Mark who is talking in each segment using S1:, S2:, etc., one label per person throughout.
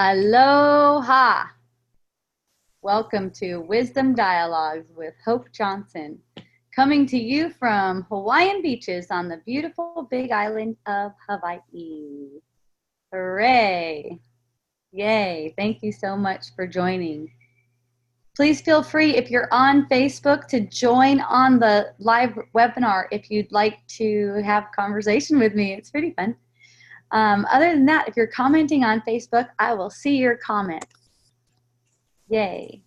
S1: Aloha! Welcome to Wisdom Dialogues with Hope Johnson, coming to you from Hawaiian beaches on the beautiful big island of Hawaii. Hooray! Yay! Thank you so much for joining. Please feel free, if you're on Facebook, to join on the live webinar if you'd like to have a conversation with me. It's pretty fun. Other than that, if you're commenting on Facebook, I will see your comments. Yay.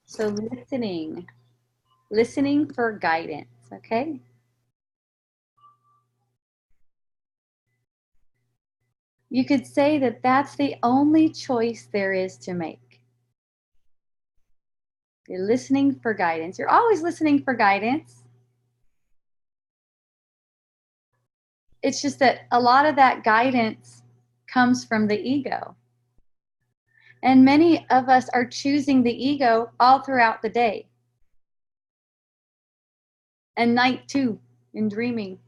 S1: So listening for guidance, okay? You could say that that's the only choice there is to make. You're listening for guidance. You're always listening for guidance. It's just that a lot of that guidance comes from the ego. And many of us are choosing the ego all throughout the day. And night too, in dreaming.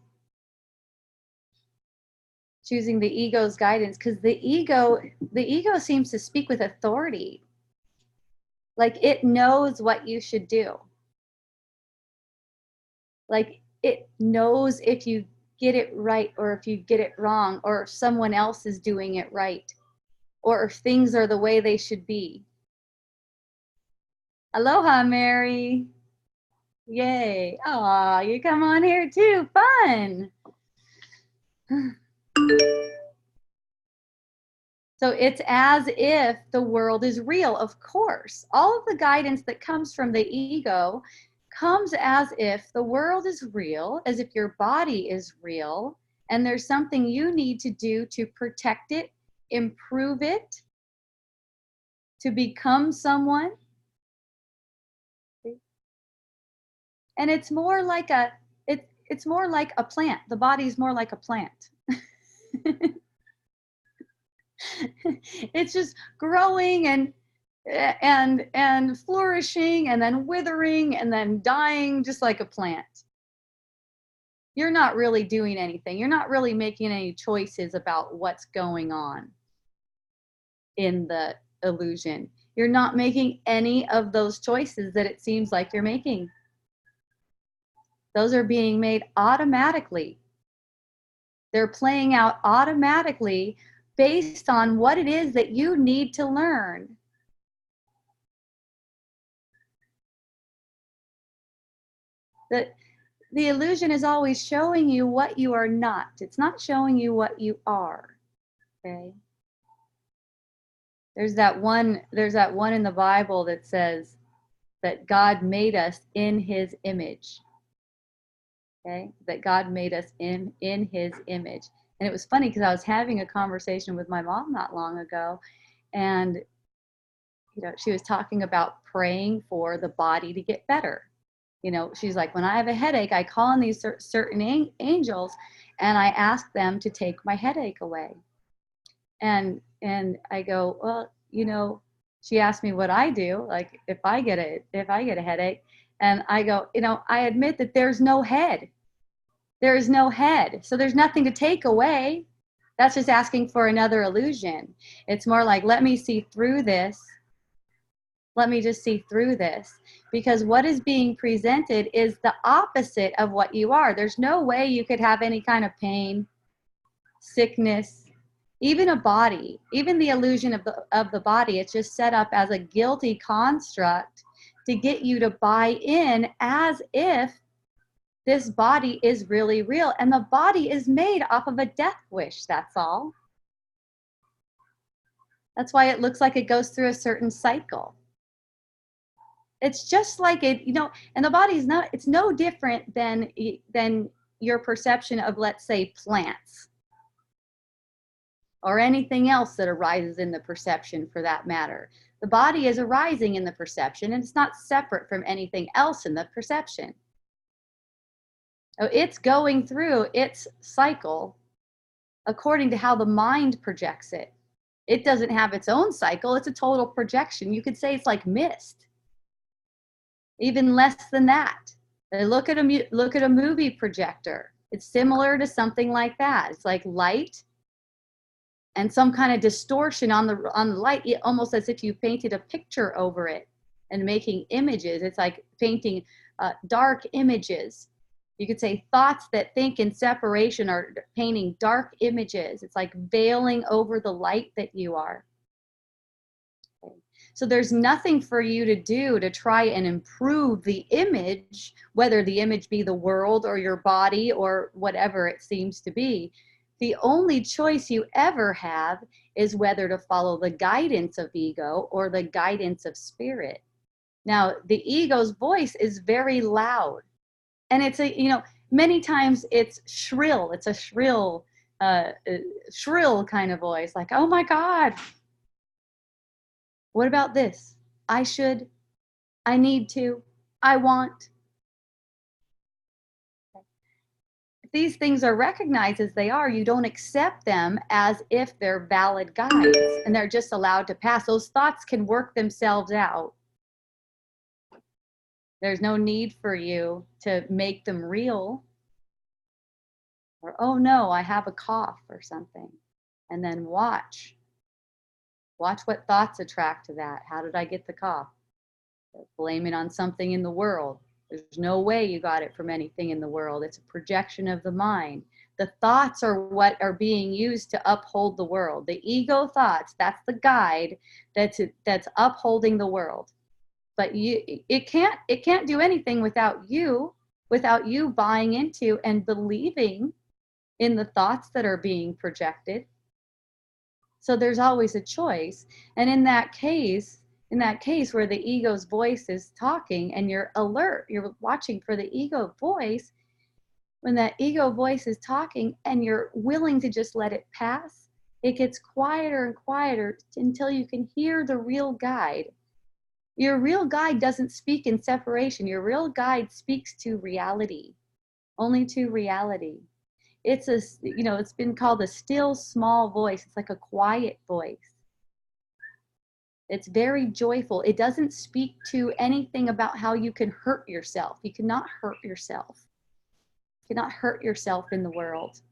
S1: Choosing the ego's guidance, because the ego seems to speak with authority. Like it knows what you should do. Like it knows if you get it right or if you get it wrong, or if someone else is doing it right, or if things are the way they should be. Aloha, Mary. Yay. Aw, you come on here too. Fun. So it's as if the world is real. Of course, all of the guidance that comes from the ego comes as if the world is real, as if your body is real, and there's something you need to do to protect it, improve it, to become someone. And it's more like it's more like a plant. The body's more like a plant. It's just growing and flourishing and then withering and then dying, just like a plant. You're not really doing anything. You're not really making any choices about what's going on in the illusion. You're not making any of those choices that it seems like you're making. Those are being made automatically. They're playing out automatically based on what it is that you need to learn. The illusion is always showing you what you are not. It's not showing you what you are. Okay? There's that one in the Bible that says that God made us in his image. Okay? That God made us in his image. And it was funny because I was having a conversation with my mom not long ago, and she was talking about praying for the body to get better. She's like, when I have a headache, I call on these certain angels and I ask them to take my headache away. And I go, well, she asked me what I do, like if I get a headache, and I go, I admit that there's no head. There is no head. So there's nothing to take away. That's just asking for another illusion. It's more like, let me see through this. Let me just see through this, because what is being presented is the opposite of what you are. There's no way you could have any kind of pain, sickness, even a body, even the illusion of the body. It's just set up as a guilty construct to get you to buy in as if this body is really real. And the body is made off of a death wish, that's all. That's why it looks like it goes through a certain cycle. It's just like it, and the body's it's no different than your perception of, let's say, plants or anything else that arises in the perception, for that matter. The body is arising in the perception, and it's not separate from anything else in the perception. So it's going through its cycle according to how the mind projects it. It doesn't have its own cycle. It's a total projection. You could say it's like mist, even less than that. Look at a movie projector. It's similar to something like that. It's like light and some kind of distortion on the light, almost as if you painted a picture over it and making images. It's like painting dark images. You could say thoughts that think in separation are painting dark images. It's like veiling over the light that you are. Okay. So there's nothing for you to do to try and improve the image, whether the image be the world or your body or whatever it seems to be. The only choice you ever have is whether to follow the guidance of ego or the guidance of spirit. Now, the ego's voice is very loud. And it's many times it's shrill. It's a shrill kind of voice, like, oh my God, what about this? I should, I need to, I want. If these things are recognized as they are, you don't accept them as if they're valid guides and they're just allowed to pass. Those thoughts can work themselves out. There's no need for you to make them real. Or, oh no, I have a cough or something. And then watch what thoughts attract to that. How did I get the cough? Blame it on something in the world. There's no way you got it from anything in the world. It's a projection of the mind. The thoughts are what are being used to uphold the world. The ego thoughts, that's the guide that's upholding the world. But it can't do anything without you buying into and believing in the thoughts that are being projected. So there's always a choice. And in that case where the ego's voice is talking and you're alert, you're watching for the ego voice, when that ego voice is talking and you're willing to just let it pass, it gets quieter and quieter until you can hear the real guide. Your real guide doesn't speak in separation. Your real guide speaks to reality, only to reality. It's it's been called a still small voice. It's like a quiet voice. It's very joyful. It doesn't speak to anything about how you can hurt yourself. You cannot hurt yourself. You cannot hurt yourself in the world.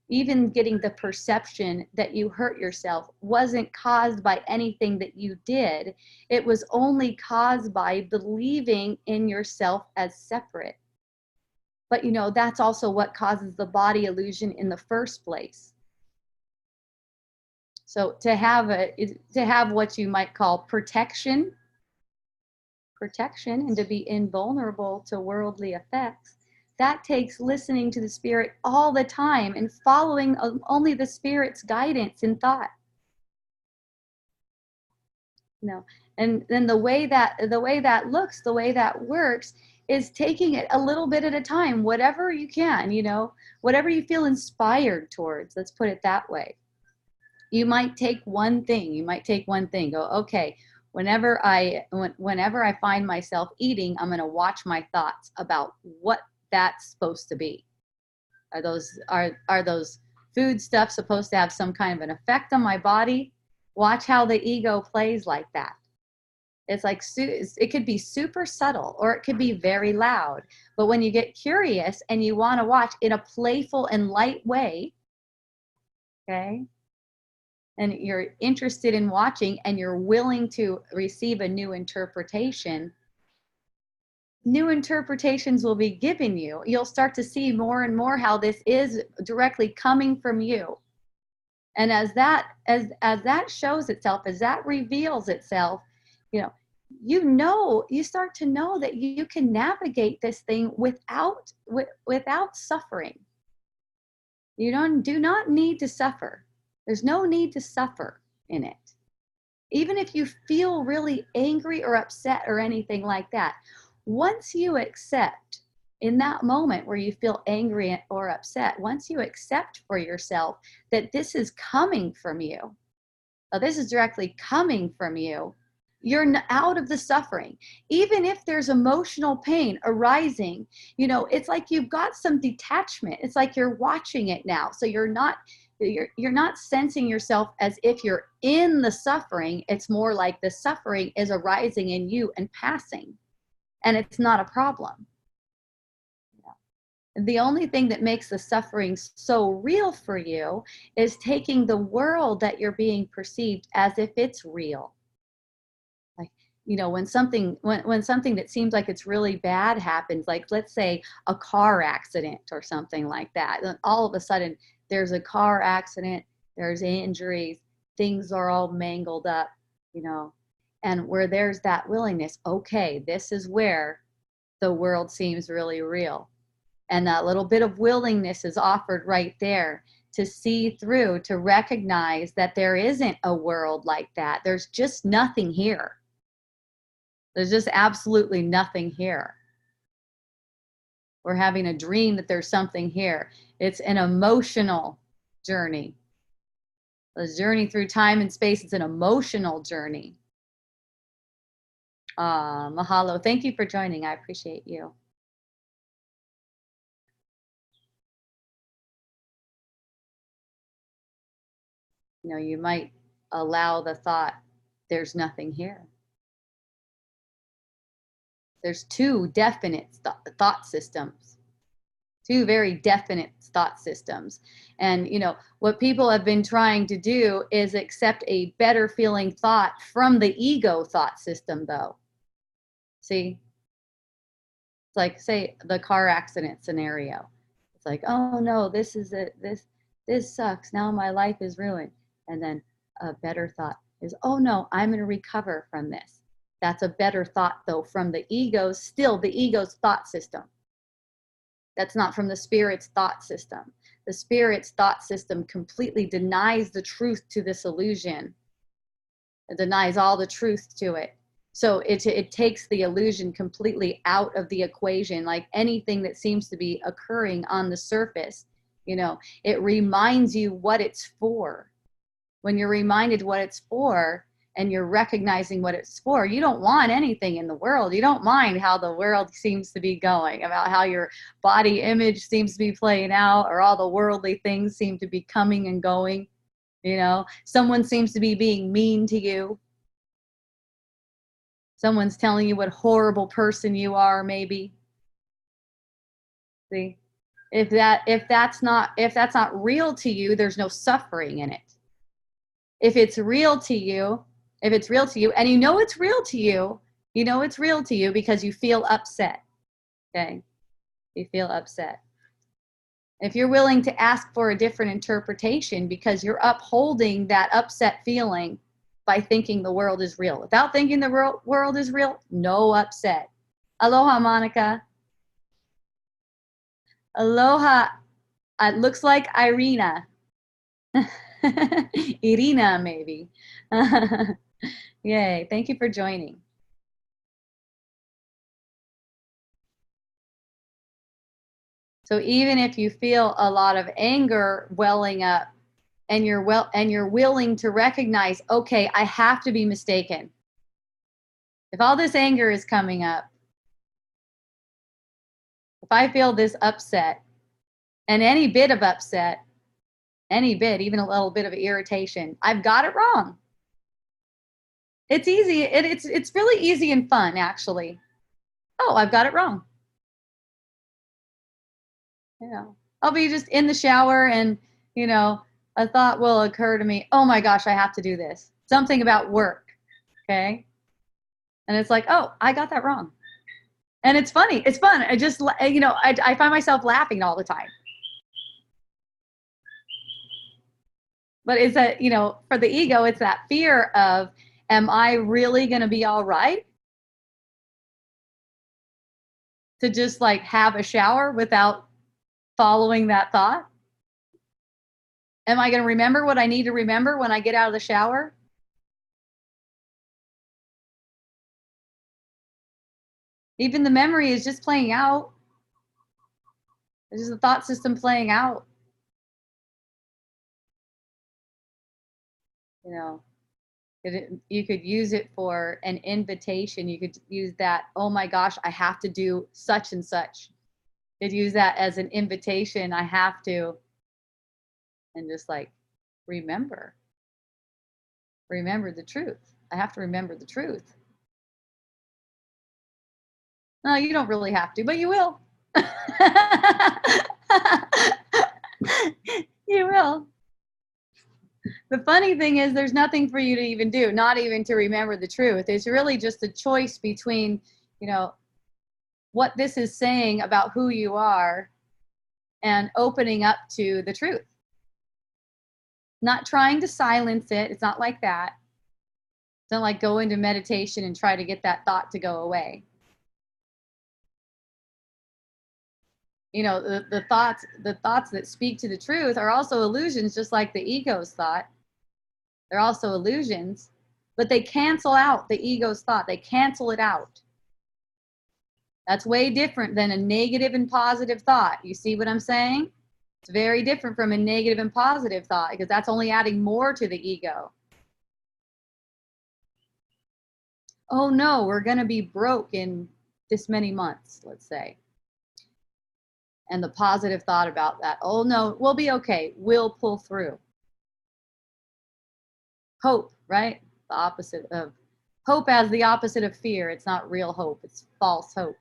S1: Even getting the perception that you hurt yourself wasn't caused by anything that you did. It was only caused by believing in yourself as separate. But that's also what causes the body illusion in the first place. So to have what you might call protection and to be invulnerable to worldly effects, that takes listening to the spirit all the time and following only the spirit's guidance in thought. And then the way that looks, the way that works is taking it a little bit at a time, whatever you can, whatever you feel inspired towards, let's put it that way. You might take one thing, go, okay, whenever I find myself eating, I'm going to watch my thoughts about what that's supposed to be. Are those food stuff supposed to have some kind of an effect on my body? Watch how the ego plays like that. It's like, it could be super subtle or it could be very loud. But when you get curious and you want to watch in a playful and light way, okay, and you're interested in watching and you're willing to receive a new interpretation, new interpretations will be given you. You'll start to see more and more how this is directly coming from you. And as that shows itself, as that reveals itself, you start to know that you can navigate this thing without suffering. You do not need to suffer. There's no need to suffer in it. Even if you feel really angry or upset or anything like that, once you accept in that moment where you feel angry or upset, once you accept for yourself that this is coming from you, this is directly coming from you, You're out of the suffering. Even if there's emotional pain arising, it's like you've got some detachment. It's like you're watching it now. So you're not sensing yourself as if you're in the suffering. It's more like the suffering is arising in you and passing, and it's not a problem. The only thing that makes the suffering so real for you is taking the world that you're being perceived as if it's real. Like, when something that seems like it's really bad happens, like let's say a car accident or something like that, then all of a sudden there's a car accident, there's injuries, things are all mangled up, and where there's that willingness, okay, this is where the world seems really real. And that little bit of willingness is offered right there to see through, to recognize that there isn't a world like that. There's just nothing here. There's just absolutely nothing here. We're having a dream that there's something here. It's an emotional journey. A journey through time and space. It's an emotional journey. Mahalo. Thank you for joining. I appreciate you. You might allow the thought, there's nothing here. There's two definite thought systems, two very definite thought systems. And, what people have been trying to do is accept a better feeling thought from the ego thought system, though. See? It's like, say, the car accident scenario. It's like, oh no, this is it. This sucks. Now my life is ruined. And then a better thought is, oh no, I'm going to recover from this. That's a better thought, though, from the ego's thought system. That's not from the spirit's thought system. The spirit's thought system completely denies the truth to this illusion. It denies all the truth to it. So it takes the illusion completely out of the equation, like anything that seems to be occurring on the surface. It reminds you what it's for. When you're reminded what it's for, and you're recognizing what it's for, you don't want anything in the world. You don't mind how the world seems to be going, about how your body image seems to be playing out, or all the worldly things seem to be coming and going. Someone seems to be being mean to you. Someone's telling you what horrible person you are, maybe. See? If that's not real to you, there's no suffering in it. If it's real to you, and it's real to you it's real to you because you feel upset. Okay? You feel upset. If you're willing to ask for a different interpretation because you're upholding that upset feeling by thinking the world is real. Without thinking the world is real, no upset. Aloha, Monica. Aloha. It looks like Irina. Irina, maybe. Yay. Thank you for joining. So even if you feel a lot of anger welling up, and you're willing to recognize, okay, I have to be mistaken. If all this anger is coming up, if I feel this upset, and any bit of upset, even a little bit of irritation, I've got it wrong. It's easy. It's really easy and fun, actually. Oh, I've got it wrong. I'll be just in the shower, and a thought will occur to me. Oh my gosh, I have to do this. Something about work. Okay. And it's like, oh, I got that wrong. And it's funny. It's fun. I just, I find myself laughing all the time. But it's for the ego, it's that fear of, am I really going to be all right to just like have a shower without following that thought? Am I going to remember what I need to remember when I get out of the shower? Even the memory is just playing out. It's just the thought system playing out. You could use it for an invitation. You could use that, oh my gosh, I have to do such and such. You could use that as an invitation. I have to, and just like remember the truth. I have to remember the truth. No, you don't really have to, but you will. You will. The funny thing is there's nothing for you to even do, not even to remember the truth. It's really just a choice between, what this is saying about who you are and opening up to the truth. Not trying to silence it. It's not like that. It's not like go into meditation and try to get that thought to go away. The thoughts that speak to the truth are also illusions, just like the ego's thought. They're also illusions, but they cancel out the ego's thought. They cancel it out. That's way different than a negative and positive thought. You see what I'm saying? It's very different from a negative and positive thought, because that's only adding more to the ego. Oh no, we're going to be broke in this many months, let's say. And the positive thought about that, oh no, we'll be okay. We'll pull through. Hope, right? The opposite of hope, as the opposite of fear. It's not real hope. It's false hope.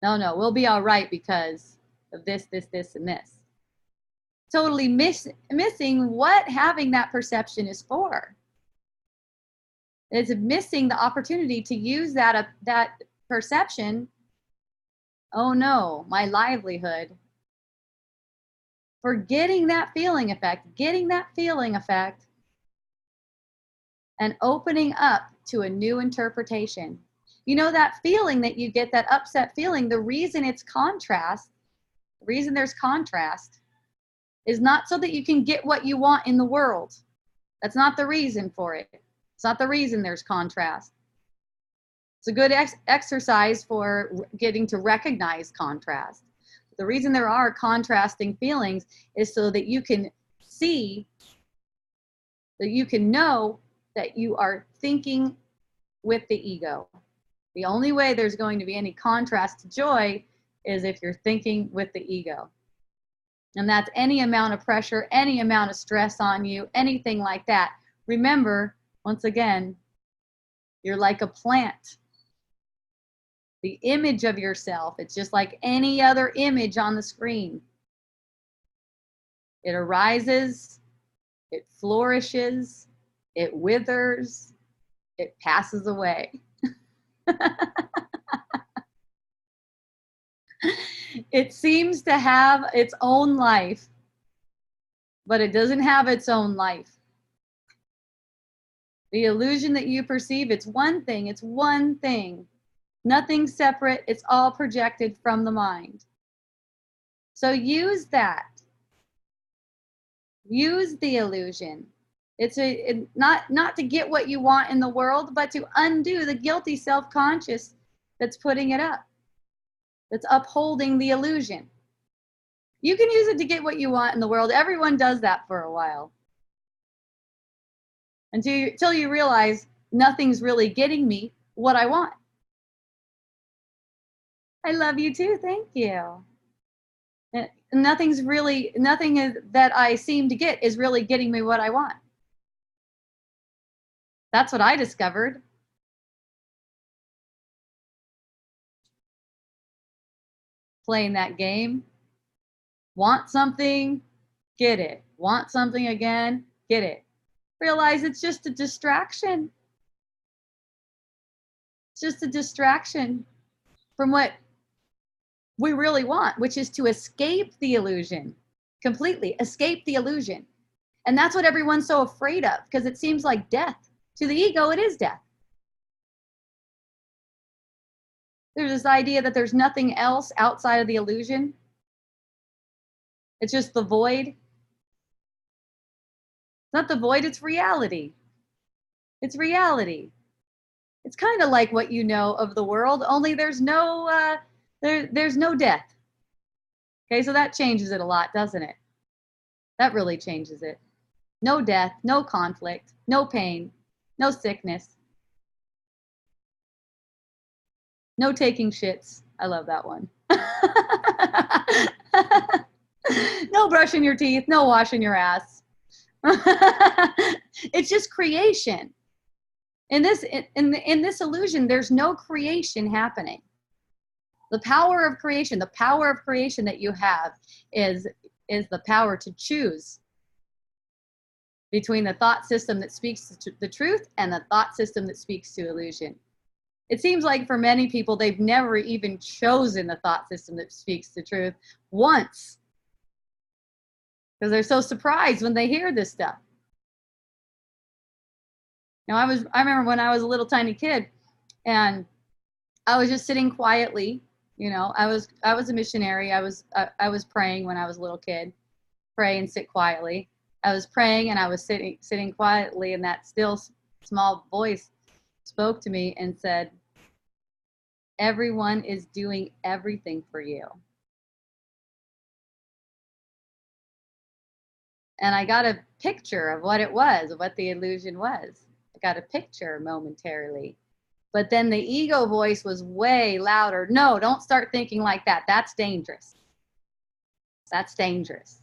S1: No, we'll be all right because of this, and this. Totally missing what having that perception is for. It's missing the opportunity to use that perception. Oh no, my livelihood. For getting that feeling effect, and opening up to a new interpretation. That feeling that you get, that upset feeling, the reason there's contrast, is not so that you can get what you want in the world. That's not the reason for it. It's not the reason there's contrast. It's a good exercise for getting to recognize contrast. The reason there are contrasting feelings is so that you can see, that you can know that you are thinking with the ego. The only way there's going to be any contrast to joy is if you're thinking with the ego. And that's any amount of pressure, any amount of stress on you, anything like that. Remember, once again, you're like a plant. The image of yourself, it's just like any other image on the screen. It arises, it flourishes, it withers, it passes away. It seems to have its own life, but it doesn't have its own life. The illusion that you perceive, it's one thing. Nothing separate, it's all projected from the mind. So use that. Use the illusion. It's not to get what you want in the world, but to undo the guilty self-conscious that's putting it up, that's upholding the illusion. You can use it to get what you want in the world. Everyone does that for a while. Until you realize nothing's really getting me what I want. I love you too. Thank you. Nothing that I seem to get is really getting me what I want. That's what I discovered. Playing that game. Want something, get it. Want something again, get it. Realize it's just a distraction. It's just a distraction from what we really want, which is to escape the illusion. Completely escape the illusion. And that's what everyone's so afraid of, because it seems like death. To the ego, it is death. There's this idea that there's nothing else outside of the illusion. It's just the void. It's not the void, it's reality. It's reality. It's kind of like what you know of the world, only there's no there's no death. Okay, so that changes it a lot, doesn't it? That really changes it. no death, no conflict, no pain, no sickness, no taking shits. I love that one. No brushing your teeth, no washing your ass. It's just creation. In this illusion, there's no creation happening. The power of creation that you have is the power to choose between the thought system that speaks to the truth and the thought system that speaks to illusion. It seems like for many people, they've never even chosen the thought system that speaks the truth once, because they're so surprised when they hear this stuff. Now, I remember when I was a little tiny kid, and I was just sitting quietly. I was a missionary. I was praying when I was a little kid. Pray and sit quietly. I was praying and I was sitting quietly, and that still small voice spoke to me and said, "Everyone is doing everything for you." And I got a picture of what it was, of what the illusion was. I got a picture momentarily. But then the ego voice was way louder. No, don't start thinking like that. That's dangerous. That's dangerous.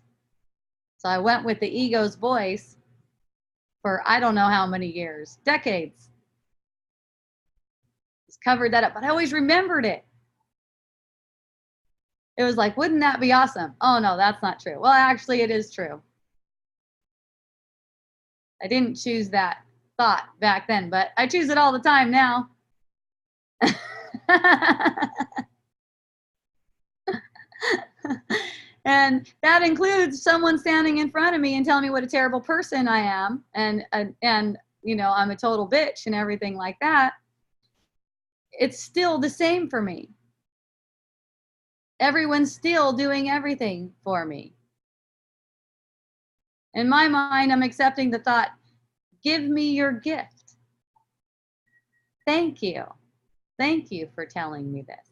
S1: So I went with the ego's voice for I don't know how many years, decades. Just covered that up, but I always remembered it. It was like, wouldn't that be awesome? Oh no, that's not true. Well, actually it is true. I didn't choose that thought back then, but I choose it all the time now. And that includes someone standing in front of me and telling me what a terrible person I am, and I'm a total bitch and everything like that. It's still the same for me. Everyone's still doing everything for me. In my mind, I'm accepting the thought, give me your gift. Thank you. Thank you for telling me this.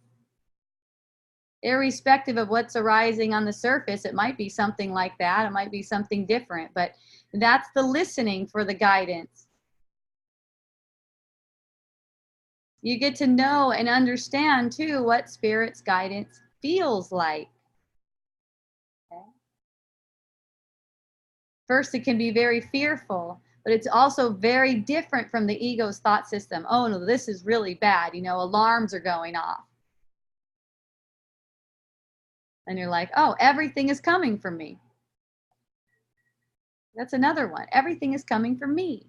S1: Irrespective of what's arising on the surface, it might be something like that. It might be something different, but that's the listening for the guidance. You get to know and understand too what Spirit's guidance feels like. Okay? First, it can be very fearful, but it's also very different from the ego's thought system. Oh no, this is really bad. Alarms are going off. And you're like, oh, everything is coming from me. That's another one. Everything is coming from me.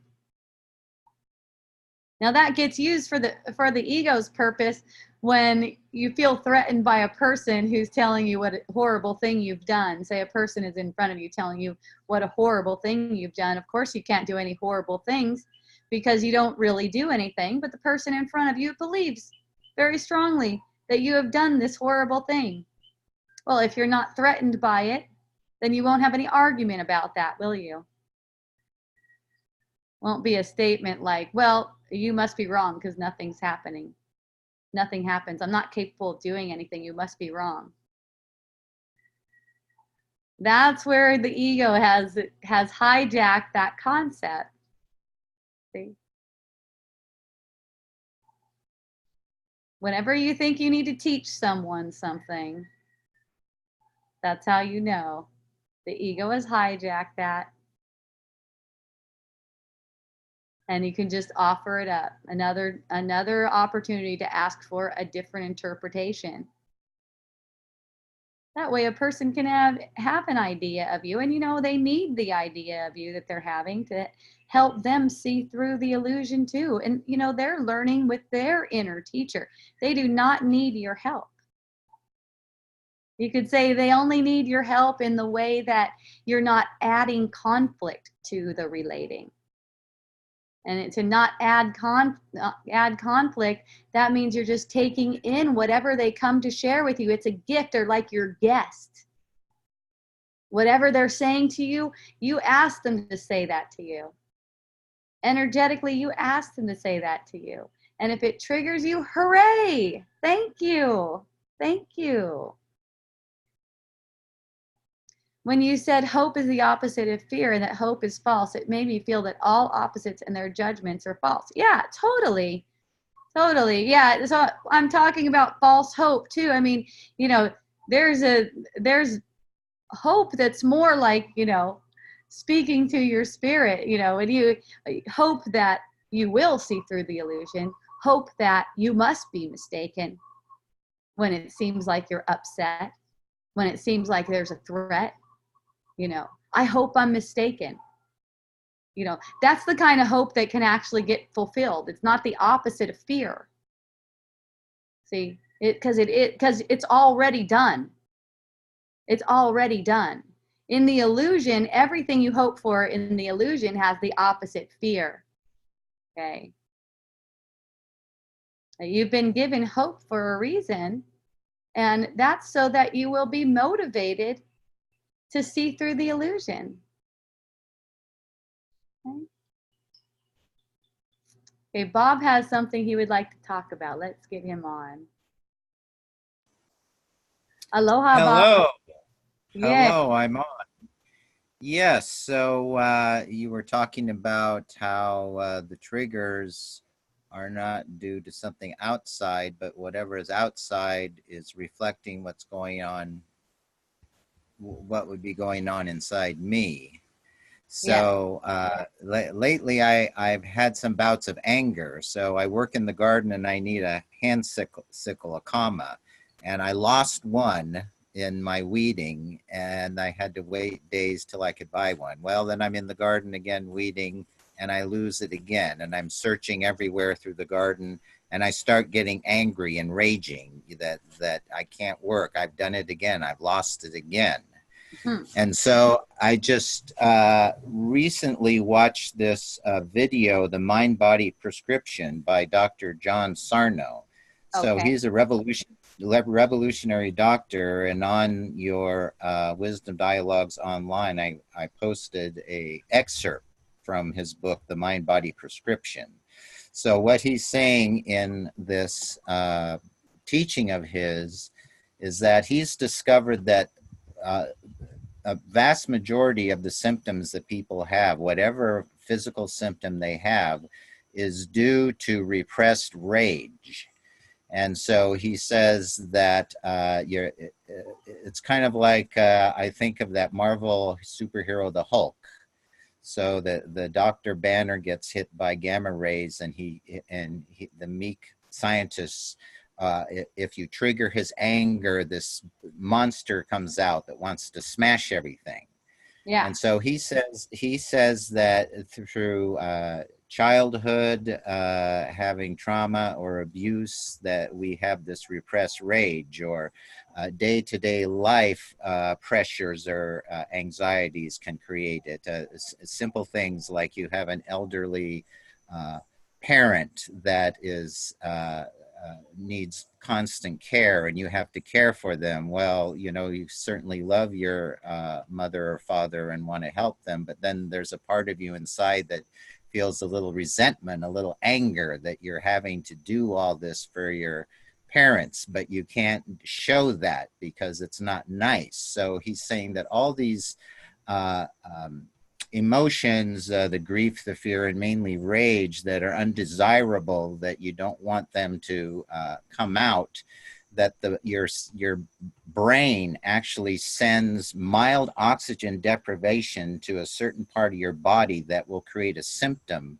S1: Now that gets used for the ego's purpose when you feel threatened by a person who's telling you what a horrible thing you've done. Say a person is in front of you telling you what a horrible thing you've done. Of course you can't do any horrible things because you don't really do anything, but the person in front of you believes very strongly that you have done this horrible thing. Well, if you're not threatened by it, then you won't have any argument about that, will you? Won't be a statement like, well, you must be wrong because nothing's happening. Nothing happens. I'm not capable of doing anything. You must be wrong. That's where the ego has hijacked that concept. See? Whenever you think you need to teach someone something, that's how you know. The ego has hijacked that. And you can just offer it up. Another opportunity to ask for a different interpretation. That way a person can have an idea of you, and they need the idea of you that they're having to help them see through the illusion too. And they're learning with their inner teacher. They do not need your help. You could say they only need your help in the way that you're not adding conflict to the relating. And to not add conflict, that means you're just taking in whatever they come to share with you. It's a gift. They're like your guest. Whatever they're saying to you, you ask them to say that to you. Energetically, you ask them to say that to you. And if it triggers you, hooray! Thank you. Thank you. when you said hope is the opposite of fear and that hope is false, it made me feel that all opposites and their judgments are false. Yeah, totally. Totally. Yeah. So I'm talking about false hope too. I mean, you know, there's hope that's more like, speaking to your spirit, and you hope that you will see through the illusion, hope that you must be mistaken when it seems like you're upset, when it seems like there's a threat, I hope I'm mistaken. That's the kind of hope that can actually get fulfilled. It's not the opposite of fear. See, because it's already done. It's already done. In the illusion, everything you hope for in the illusion has the opposite fear. Okay. You've been given hope for a reason, and that's so that you will be motivated to see through the illusion. Okay. Okay, Bob has something he would like to talk about. Let's get him on. Aloha, Bob.
S2: Hello.
S1: Yeah.
S2: Hello, I'm on. Yes, so you were talking about how the triggers are not due to something outside, but whatever is outside is reflecting what's going on, what would be going on inside me.
S1: Yes.
S2: So lately I've had some bouts of anger. So I work in the garden and I need a hand sickle, a comma, and I lost one in my weeding and I had to wait days till I could buy one. Well, then I'm in the garden again weeding and I lose it again, and I'm searching everywhere through the garden and I start getting angry and raging that I can't work. I've done it again. I've lost it again.
S1: Hmm.
S2: And so I just recently watched this video, The Mind Body Prescription by Dr. John Sarno. So
S1: Okay.
S2: he's a revolutionary doctor. And on your Wisdom Dialogues online, I posted a excerpt from his book, The Mind Body Prescription. So what he's saying in this teaching of his is that he's discovered that a vast majority of the symptoms that people have, whatever physical symptom they have, is due to repressed rage. And so he says that it's kind of like, I think of that Marvel superhero, the Hulk. So the Dr. Banner gets hit by gamma rays, and the meek scientists, if you trigger his anger, this monster comes out that wants to smash everything.
S1: Yeah.
S2: And so he says that through childhood, having trauma or abuse, that we have this repressed rage, or day-to-day life pressures or anxieties can create it. Simple things like you have an elderly parent that is needs constant care and you have to care for them. Well, you certainly love your mother or father and want to help them, but then there's a part of you inside that feels a little resentment, a little anger that you're having to do all this for your parents, but you can't show that because it's not nice. So he's saying that all these emotions, the grief, the fear, and mainly rage that are undesirable, that you don't want them to come out, that your brain actually sends mild oxygen deprivation to a certain part of your body that will create a symptom,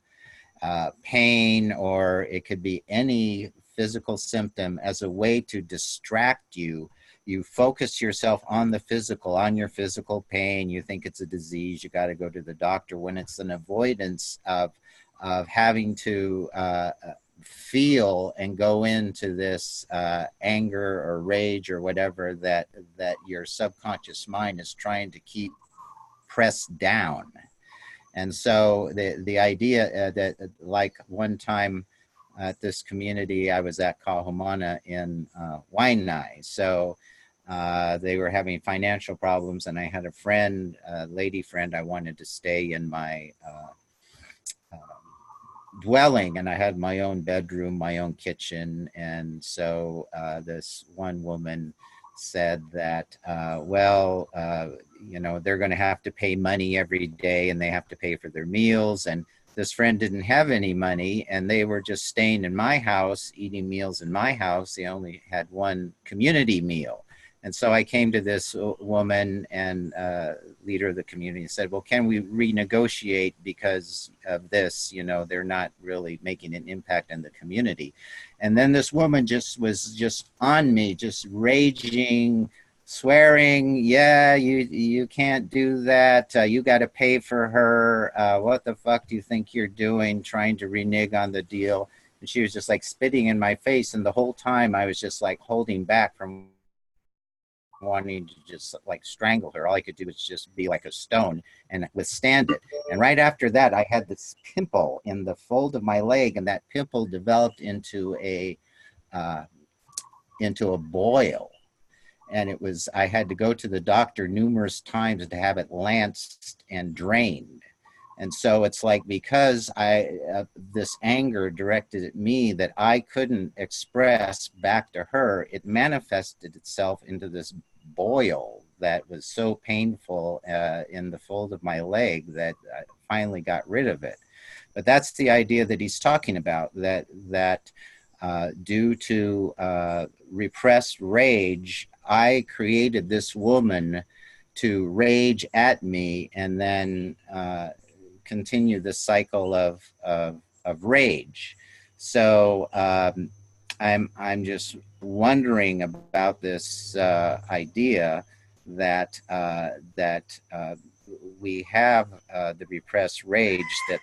S2: pain, or it could be any physical symptom, as a way to distract you. You focus yourself on the physical, on your physical pain. You think it's a disease. You got to go to the doctor, when it's an avoidance of having to feel and go into this anger or rage or whatever that your subconscious mind is trying to keep pressed down. And so the idea that, like one time at this community I was at, Kahumana in Waianae. So they were having financial problems, and I had a friend, a lady friend, I wanted to stay in my dwelling, and I had my own bedroom, my own kitchen. And so this one woman said that, well, they're going to have to pay money every day and they have to pay for their meals. And this friend didn't have any money and they were just staying in my house, eating meals in my house. They only had one community meal. And so I came to this woman and leader of the community and said, well, can we renegotiate because of this? They're not really making an impact in the community. And then this woman was just on me, just raging, swearing, yeah, you can't do that. You got to pay for her. What the fuck do you think you're doing, trying to renege on the deal? And she was just like spitting in my face. And the whole time I was just like holding back from wanting to just like strangle her. All I could do was just be like a stone and withstand it. And right after that, I had this pimple in the fold of my leg, and that pimple developed into a boil. And I had to go to the doctor numerous times to have it lanced and drained. And so it's like, because this anger directed at me that I couldn't express back to her, it manifested itself into this boil that was so painful in the fold of my leg that I finally got rid of it. But that's the idea that he's talking about, that due to repressed rage, I created this woman to rage at me and then continue the cycle of rage. So I'm just wondering about this idea that we have the repressed rage that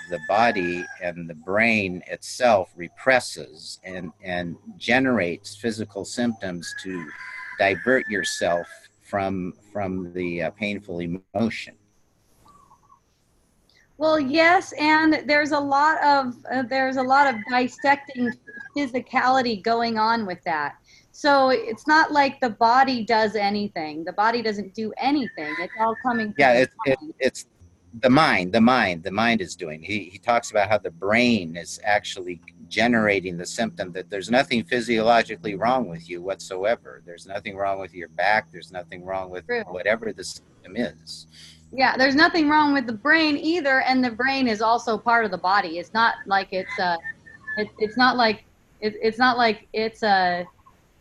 S2: the body and the brain itself represses and generates physical symptoms to divert yourself from the painful emotion.
S1: Well, yes, and there's a lot of dissecting physicality going on with that. So it's not like the body does anything. The body doesn't do anything. It's all coming from
S2: Yeah,
S1: the mind.
S2: it's the mind is doing. He talks about how the brain is actually generating the symptom, that there's nothing physiologically wrong with you whatsoever. There's nothing wrong with your back. There's nothing wrong with
S1: True.
S2: whatever the symptom is.
S1: Yeah, there's nothing wrong with the brain either, and the brain is also part of the body. It's not like it's not like it's not like it's a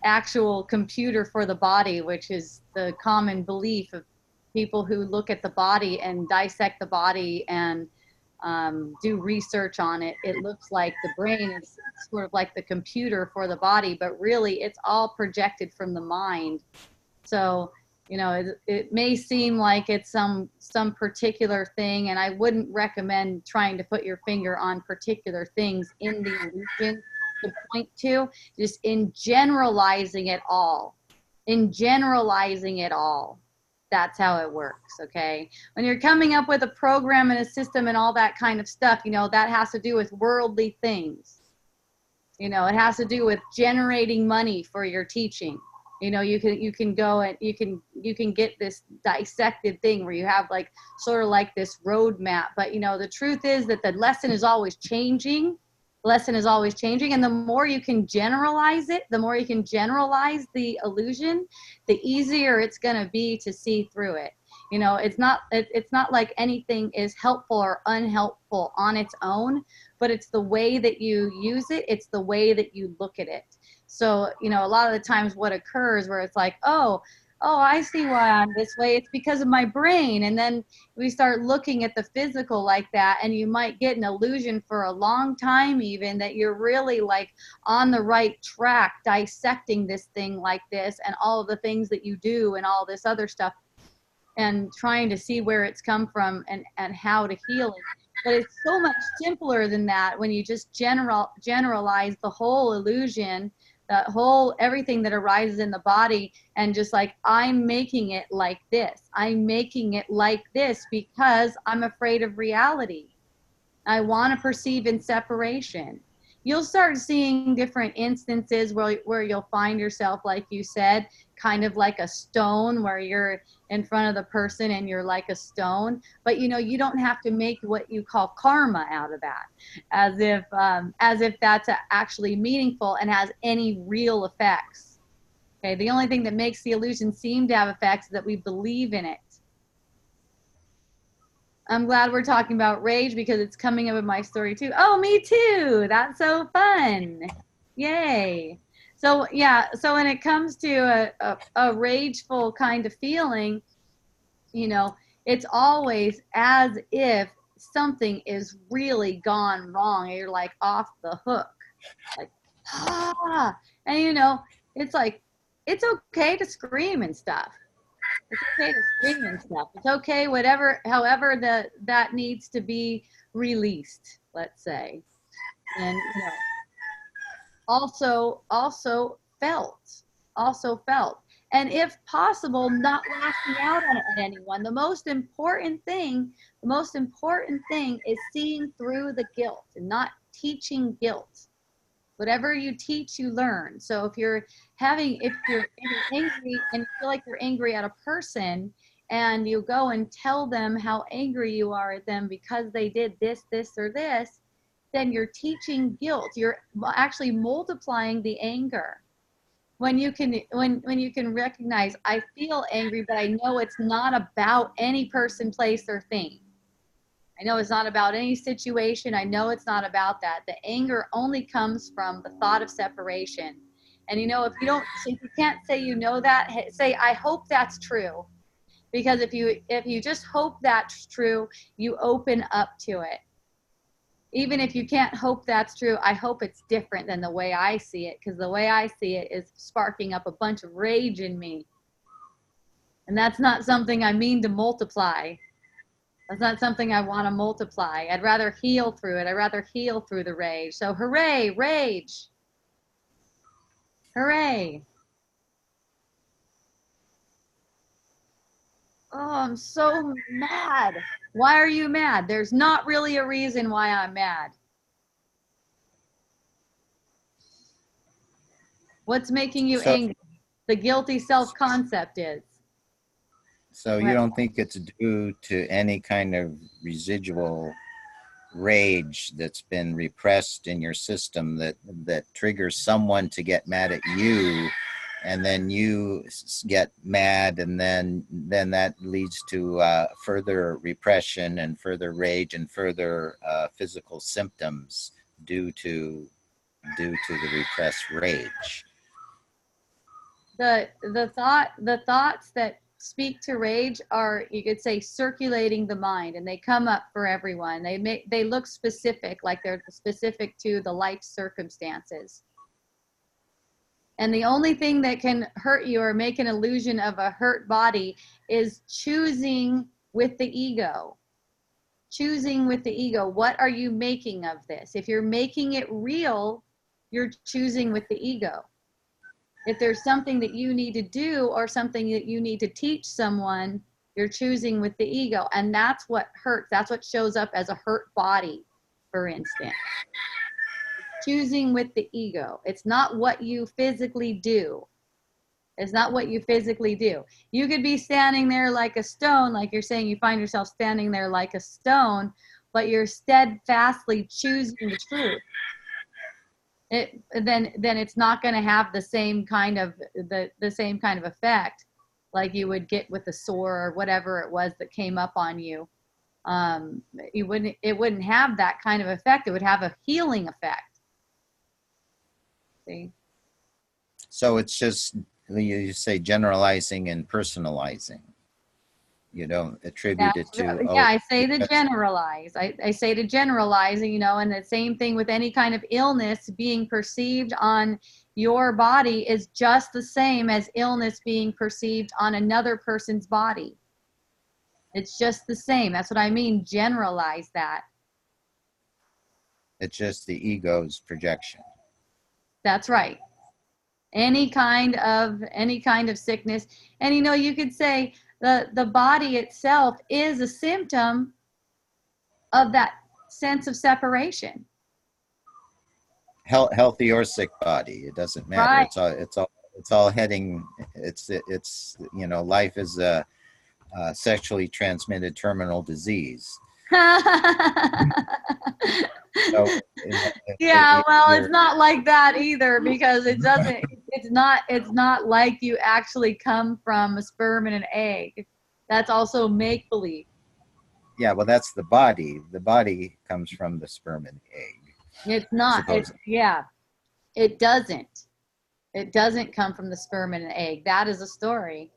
S1: actual computer for the body, which is the common belief of people who look at the body and dissect the body and do research on it. It looks like the brain is sort of like the computer for the body, but really it's all projected from the mind. So it may seem like it's some particular thing, and I wouldn't recommend trying to put your finger on particular things in the illusion to point to, just in generalizing it all. That's how it works, okay? When you're coming up with a program and a system and all that kind of stuff, that has to do with worldly things. It has to do with generating money for your teaching. You can go and you can get this dissected thing where you have like sort of like this roadmap. But the truth is that the lesson is always changing. And the more you can generalize it, the more you can generalize the illusion, the easier it's going to be to see through it. It's not like anything is helpful or unhelpful on its own, but it's the way that you use it. It's the way that you look at it. So, a lot of the times what occurs where it's like, oh, I see why I'm this way. It's because of my brain. And then we start looking at the physical like that, and you might get an illusion for a long time even that you're really like on the right track, dissecting this thing like this and all of the things that you do and all this other stuff, and trying to see where it's come from and how to heal it. But it's so much simpler than that when you just generalize the whole illusion, that whole everything that arises in the body, and just like, I'm making it like this. I'm making it like this because I'm afraid of reality. I want to perceive in separation. You'll start seeing different instances where you'll find yourself, like you said, kind of like a stone, where you're in front of the person and you're like a stone. But you don't have to make what you call karma out of that, as if that's actually meaningful and has any real effects. Okay, the only thing that makes the illusion seem to have effects is that we believe in it. I'm glad we're talking about rage because it's coming up in my story too. Oh, me too. That's so fun. Yay. So yeah, so when it comes to a rageful kind of feeling, you know, it's always as if something is really gone wrong and you're like off the hook. Like, ah, and you know, it's like, it's okay to scream and stuff. It's okay to scream and stuff. It's okay, whatever, however that needs to be released, let's say. And you know, also felt. And if possible, not lashing out on at anyone. The most important thing is seeing through the guilt and not teaching guilt. Whatever you teach, you learn. So if you're angry and you feel like you're angry at a person and you go and tell them how angry you are at them because they did this, this, or this, then you're teaching guilt. You're actually multiplying the anger. When you can recognize, I feel angry, but I know it's not about any person, place, or thing. I know it's not about any situation. I know it's not about that. The anger only comes from the thought of separation. And you know, if you can't say you know that, say, I hope that's true. Because if you just hope that's true, you open up to it. Even if you can't hope that's true, I hope it's different than the way I see it, because the way I see it is sparking up a bunch of rage in me. And that's not something I mean to multiply. That's not something I want to multiply. I'd rather heal through it. I'd rather heal through the rage. So hooray, rage. Hooray. Oh, I'm so mad. Why are you mad? There's not really a reason why I'm mad. What's making you angry? The guilty self-concept is.
S2: So you don't think it's due to any kind of residual rage that's been repressed in your system that triggers someone to get mad at you, and then you get mad, and then that leads to further repression and further rage and further physical symptoms due to the repressed rage.
S1: The thoughts that speak to rage are, you could say, circulating the mind, and they come up for everyone. They look specific, like they're specific to the life circumstances. And the only thing that can hurt you or make an illusion of a hurt body is choosing with the ego. Choosing with the ego. What are you making of this? If you're making it real, you're choosing with the ego. If there's something that you need to do or something that you need to teach someone, you're choosing with the ego. And that's what hurts. That's what shows up as a hurt body, for instance. Choosing with the ego. It's not what you physically do. It's not what you physically do. You could be standing there like a stone, like you're saying, you find yourself standing there like a stone, but you're steadfastly choosing the truth. Then it's not going to have the same kind of effect like you would get with a sore or whatever it was that came up on you. It wouldn't have that kind of effect. It would have a healing effect. See?
S2: So it's just, you say, generalizing and personalizing. You don't attribute it to.
S1: Yeah, I say to generalize. I say to generalize, you know, and the same thing with any kind of illness being perceived on your body is just the same as illness being perceived on another person's body. It's just the same. That's what I mean. Generalize that.
S2: It's just the ego's projection.
S1: That's right. Any kind of sickness. And you know, you could say the body itself is a symptom of that sense of separation.
S2: Healthy or sick body, it doesn't matter. Right. It's all heading. It's you know, life is a sexually transmitted terminal disease. So,
S1: yeah, well, it's not like that either, because it It's not like you actually come from a sperm and an egg. That's also make believe.
S2: Yeah, well, that's the body. The body comes from the sperm and egg,
S1: It's not.
S2: supposedly.
S1: Yeah, it doesn't. It doesn't come from the sperm and an egg. That is a story.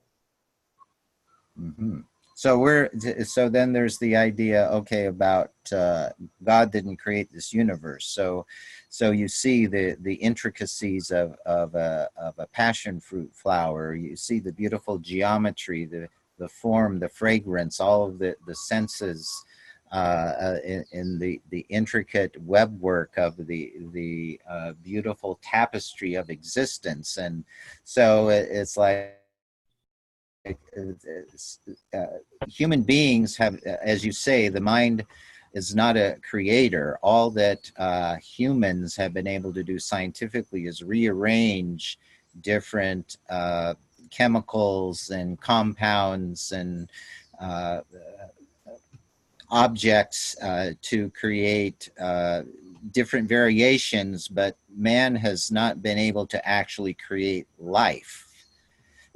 S2: Hmm. So then there's the idea, okay, about God didn't create this universe. So you see the intricacies of a passion fruit flower. You see the beautiful geometry, the form, the fragrance, all of the senses in the intricate web work of the beautiful tapestry of existence. And so it's like uh, human beings have, as you say, the mind is not a creator. All that humans have been able to do scientifically is rearrange different chemicals and compounds and uh, objects to create different variations, but man has not been able to actually create life.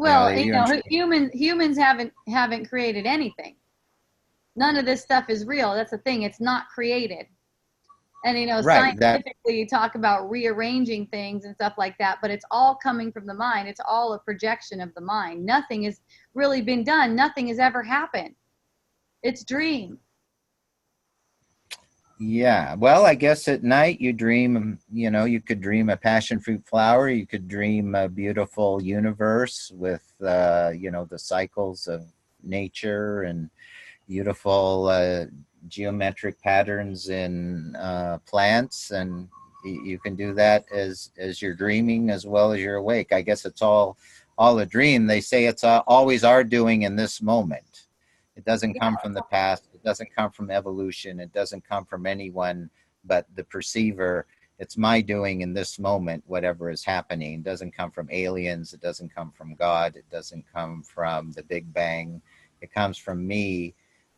S2: You know,
S1: Well,
S2: they do.
S1: humans haven't created anything. None of this stuff is real. That's the thing. It's not created. And
S2: Right. That.
S1: scientifically, you talk about rearranging things and stuff like that, but it's all coming from the mind. It's all a projection of the mind. Nothing has really been done. Nothing has ever happened. It's dream.
S2: Yeah. Well, I guess at night you dream, you could dream a passion fruit flower. You could dream a beautiful universe with, the cycles of nature and beautiful geometric patterns in plants. And you can do that as you're dreaming as well as you're awake. I guess it's all a dream. They say it's always our doing in this moment. It doesn't come from the past. It doesn't come from evolution. It doesn't come from anyone but the perceiver. It's my doing in this moment, whatever is happening. It doesn't come from aliens. It doesn't come from God. It doesn't come from the Big Bang. It comes from me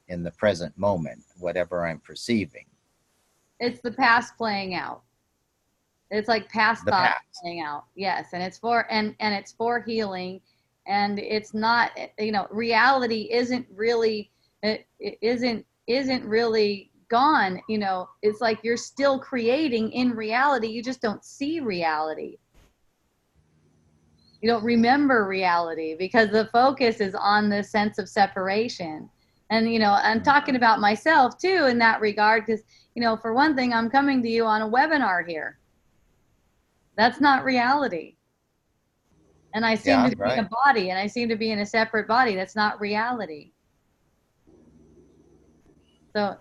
S2: in the present moment, whatever I'm perceiving.
S1: It's the past playing out. It's like past
S2: The
S1: thoughts
S2: past.
S1: playing out. Yes, and it's for healing, and it's not. Reality isn't really. It isn't really gone. It's like you're still creating in reality. You just don't see reality. You don't remember reality because the focus is on this sense of separation. And I'm talking about myself too in that regard because for one thing, I'm coming to you on a webinar here. That's not reality. And I seem
S2: Yeah,
S1: to be in
S2: right.
S1: a body and I seem to be in a separate body. That's not reality. So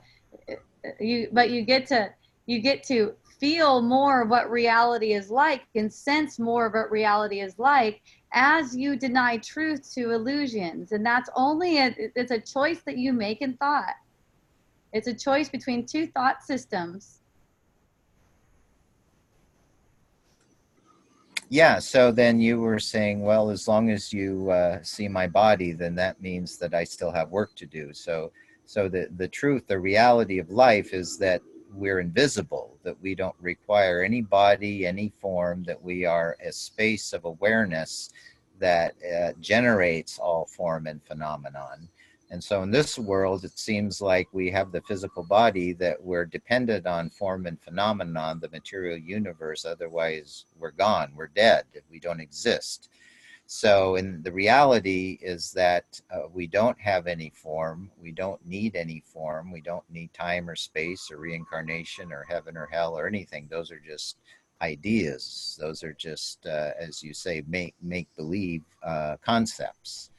S1: you get to feel more of what reality is like and sense more of what reality is like as you deny truth to illusions. And that's it's a choice that you make in thought. It's a choice between two thought systems.
S2: Yeah, so then you were saying, well, as long as you see my body, then that means that I still have work to do. So the truth, the reality of life is that we're invisible, that we don't require any body, any form, that we are a space of awareness that generates all form and phenomenon. And so in this world, it seems like we have the physical body that we're dependent on form and phenomenon, the material universe. Otherwise, we're gone, we're dead, we don't exist. So, in the reality is that we don't have any form, we don't need any form, we don't need time or space or reincarnation or heaven or hell or anything. Those are just ideas. Those are just, as you say, make believe concepts.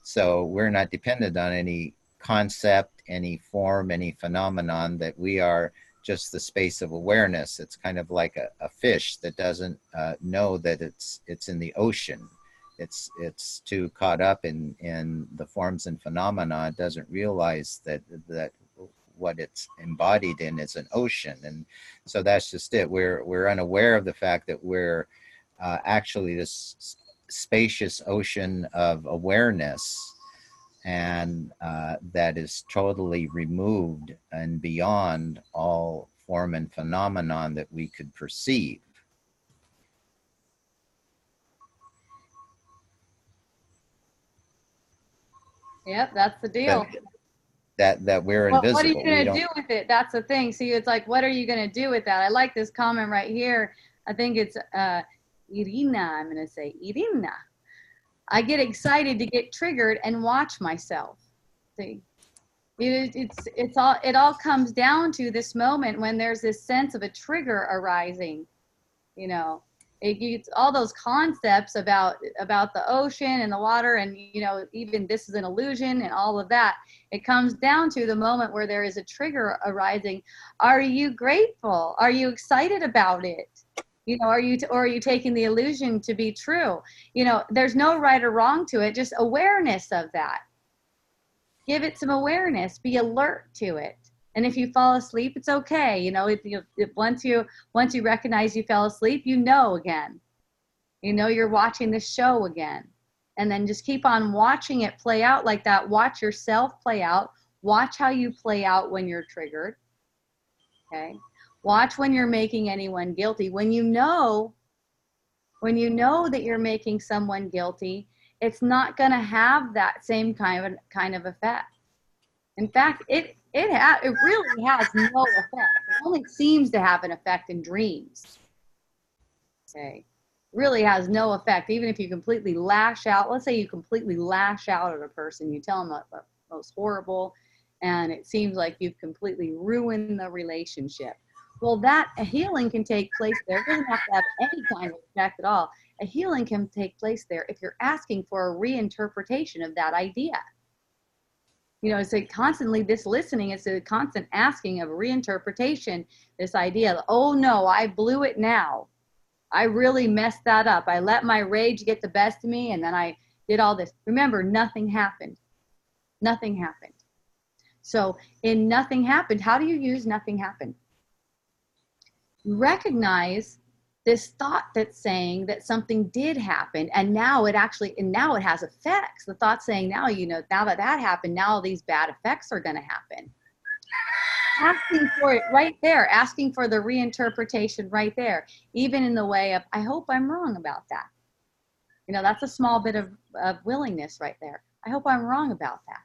S2: So we're not dependent on any concept, any form, any phenomenon, that we are just the space of awareness. It's kind of like a fish that doesn't know that it's in the ocean. It's too caught up in the forms and phenomena. It doesn't realize that what it's embodied in is an ocean. And so that's just it. We're unaware of the fact that we're actually this spacious ocean of awareness, and that is totally removed and beyond all form and phenomenon that we could perceive.
S1: Yep, that's the deal.
S2: That we're
S1: What are you
S2: invisible. We
S1: going to
S2: don't.
S1: do with it? That's the thing. See, it's like, what are you going to do with that? I like this comment right here. I think it's Irina. I'm going to say Irina. I get excited to get triggered and watch myself. See, it all comes down to this moment when there's this sense of a trigger arising. You know, it's all those concepts about the ocean and the water, and even this is an illusion and all of that. It comes down to the moment where there is a trigger arising. Are you grateful? Are you excited about it? Or are you taking the illusion to be true? There's no right or wrong to it, just awareness of that. Give it some awareness, be alert to it. And if you fall asleep, it's okay. Once you recognize you fell asleep, again. You're watching the show again. And then just keep on watching it play out like that. Watch yourself play out. Watch how you play out when you're triggered. Okay? Watch when you're making anyone guilty. When you know that you're making someone guilty, it's not going to have that same kind of effect. In fact, it really has no effect. It only seems to have an effect in dreams. Okay, really has no effect. Even if you completely lash out. Let's say you completely lash out at a person, you tell them the most horrible, and it seems like you've completely ruined the relationship. Well, a healing can take place there. It doesn't have to have any kind of effect at all. A healing can take place there if you're asking for a reinterpretation of that idea. It's a constantly this listening. It's a constant asking of reinterpretation. This idea of, oh no, I blew it now. I really messed that up. I let my rage get the best of me, and then I did all this. Remember, nothing happened. Nothing happened. So in nothing happened, how do you use nothing happened? Recognize this thought that's saying that something did happen, and now it has effects. The thought saying now that happened, now these bad effects are going to happen. Asking for it right there, asking for the reinterpretation right there, even in the way of, I hope I'm wrong about that. That's a small bit of willingness right there. I hope I'm wrong about that.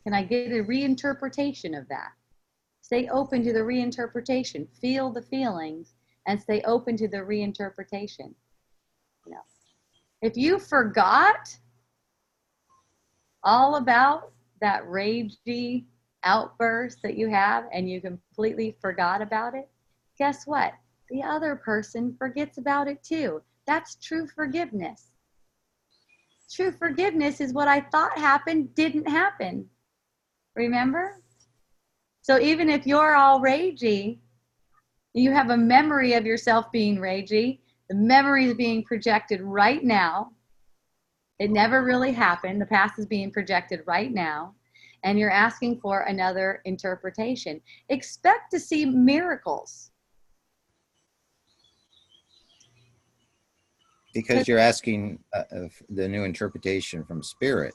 S1: Can I get a reinterpretation of that? Stay open to the reinterpretation. Feel the feelings and stay open to the reinterpretation. If you forgot all about that ragey outburst that you have and you completely forgot about it, guess what? The other person forgets about it too. That's true forgiveness. True forgiveness is what I thought happened didn't happen. Remember? So even if you're all ragey, you have a memory of yourself being ragey. The memory is being projected right now. It never really happened. The past is being projected right now. And you're asking for another interpretation. Expect to see miracles.
S2: Because you're asking the new interpretation from spirit.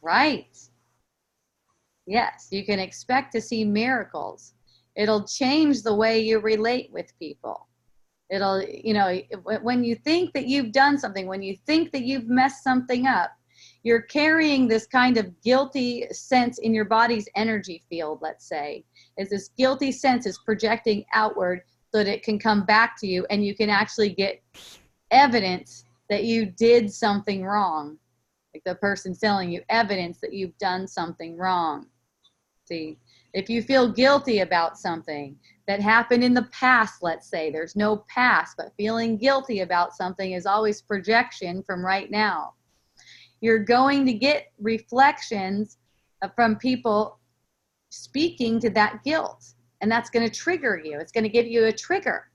S1: Right. Yes, you can expect to see miracles. It'll change the way you relate with people. It'll, when you think that you've done something, when you think that you've messed something up, you're carrying this kind of guilty sense in your body's energy field, let's say. Is this guilty sense is projecting outward so that it can come back to you and you can actually get evidence that you did something wrong. Like the person's telling you evidence that you've done something wrong. See, if you feel guilty about something that happened in the past, let's say, there's no past, but feeling guilty about something is always projection from right now. You're going to get reflections from people speaking to that guilt, and that's going to trigger you. It's going to give you a trigger.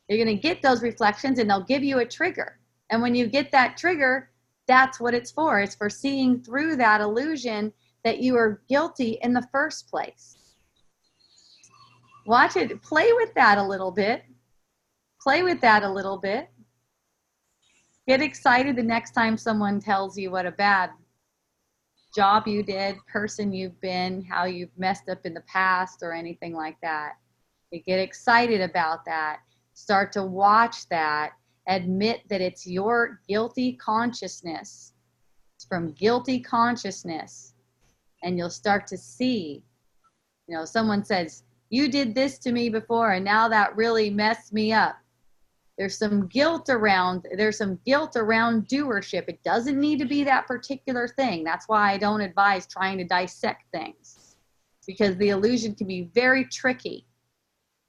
S1: You're going to get those reflections, and they'll give you a trigger. And when you get that trigger, that's what it's for. It's for seeing through that illusion that you are guilty in the first place. Watch it. Play with that a little bit. Play with that a little bit. Get excited the next time someone tells you what a bad job you did, person you've been, how you've messed up in the past or anything like that. You get excited about that. Start to watch that Admit that it's your guilty consciousness. It's from guilty consciousness. And you'll start to see, you know, someone says, you did this to me before and now that really messed me up. There's some guilt around doership. It doesn't need to be that particular thing. That's why I don't advise trying to dissect things, because the illusion can be very tricky.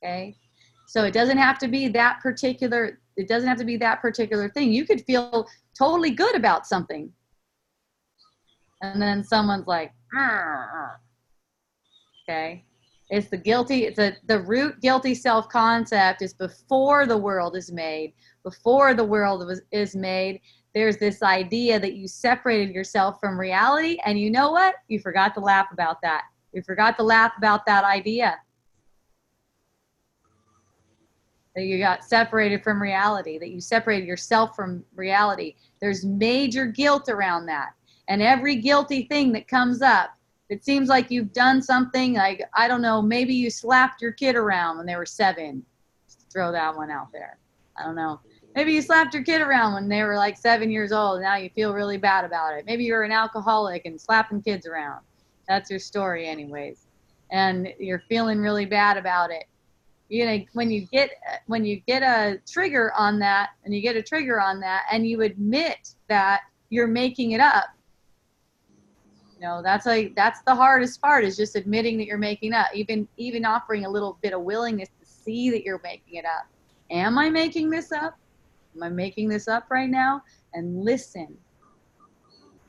S1: Okay? So it doesn't have to be that particular thing. You could feel totally good about something. And then someone's like, okay? It's the root guilty self-concept is before the world is made. Before the world is made, there's this idea that you separated yourself from reality, and you know what? You forgot to laugh about that. You forgot to laugh about that idea. That you got separated from reality, that you separated yourself from reality. There's major guilt around that. And every guilty thing that comes up, it seems like you've done something like, I don't know, maybe you slapped your kid around when they were 7. Just throw that one out there. I don't know. Maybe you slapped your kid around when they were like 7 years old and now you feel really bad about it. Maybe you're an alcoholic and slapping kids around. That's your story anyways. And you're feeling really bad about it. You know, when you get a trigger on that, and you admit that you're making it up, you know, that's the hardest part, is just admitting that you're making up, even offering a little bit of willingness to see that you're making it up. Am I making this up? Am I making this up right now? And listen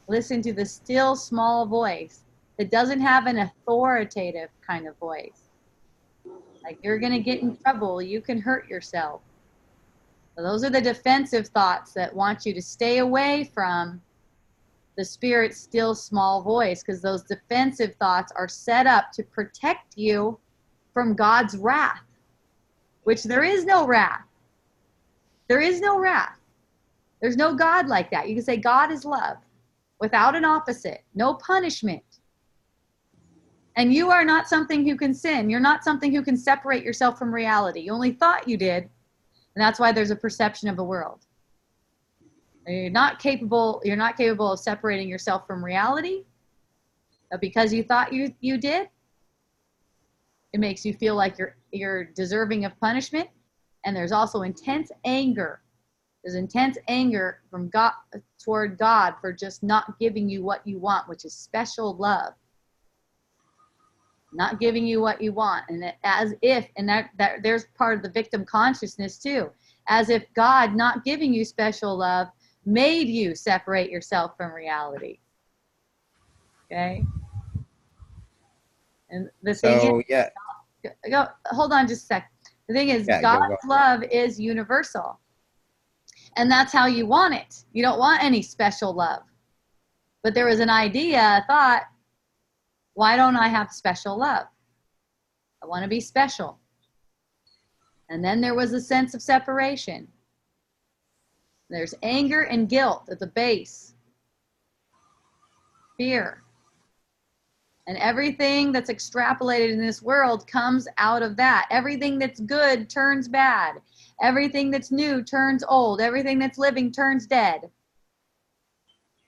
S1: to the still small voice that doesn't have an authoritative kind of voice. Like, you're going to get in trouble. You can hurt yourself. So those are the defensive thoughts that want you to stay away from the Spirit's still small voice, because those defensive thoughts are set up to protect you from God's wrath, which there is no wrath. There is no wrath. There's no God like that. You can say God is love without an opposite, no punishment. And you are not something who can sin. You're not something who can separate yourself from reality. You only thought you did. And that's why there's a perception of the world. You're not capable of separating yourself from reality. But because you thought you did, it makes you feel like you're deserving of punishment. And there's also intense anger. There's intense anger from God toward God for just not giving you what you want, which is special love. Not giving you what you want. And as if, and that there's part of the victim consciousness too, as if God not giving you special love made you separate yourself from reality. Okay? And the thing hold on just a sec. The thing is, God's love is universal. And that's how you want it. You don't want any special love. But there was an idea, a thought, why don't I have special love? I want to be special. And then there was a sense of separation. There's anger and guilt at the base. Fear. And everything that's extrapolated in this world comes out of that. Everything that's good turns bad. Everything that's new turns old. Everything that's living turns dead.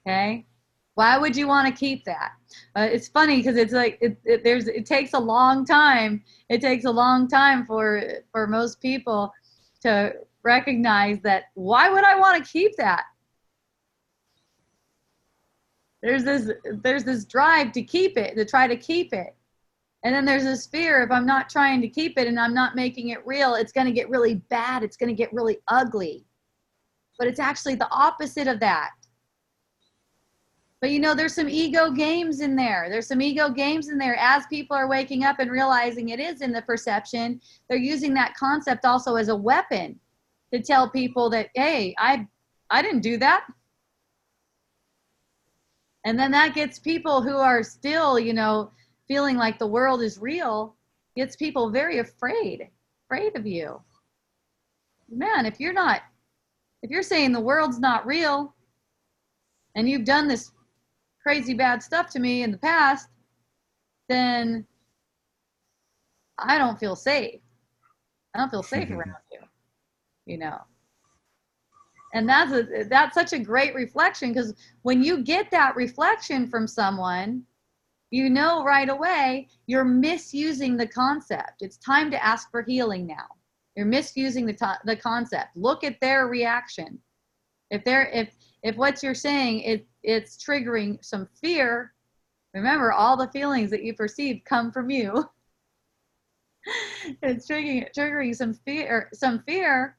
S1: Okay? Why would you want to keep that? It's funny because it's like it takes a long time. It takes a long time for most people to recognize that. Why would I want to keep that? There's this drive to keep it, to try to keep it, and then there's this fear: if I'm not trying to keep it and I'm not making it real, it's going to get really bad. It's going to get really ugly. But it's actually the opposite of that. But you know, there's some ego games in there. There's some ego games in there. As people are waking up and realizing it is in the perception, they're using that concept also as a weapon to tell people that, hey, I didn't do that. And then that gets people who are still, you know, feeling like the world is real, gets people very afraid of you. Man, if you're saying the world's not real and you've done this crazy bad stuff to me in the past, then I don't feel safe. I don't feel safe around you, you know. And that's such a great reflection, because when you get that reflection from someone, you know right away you're misusing the concept. It's time to ask for healing now. You're misusing the concept. Look at their reaction. If what you're saying it's triggering some fear, remember all the feelings that you perceive come from you. It's triggering some fear.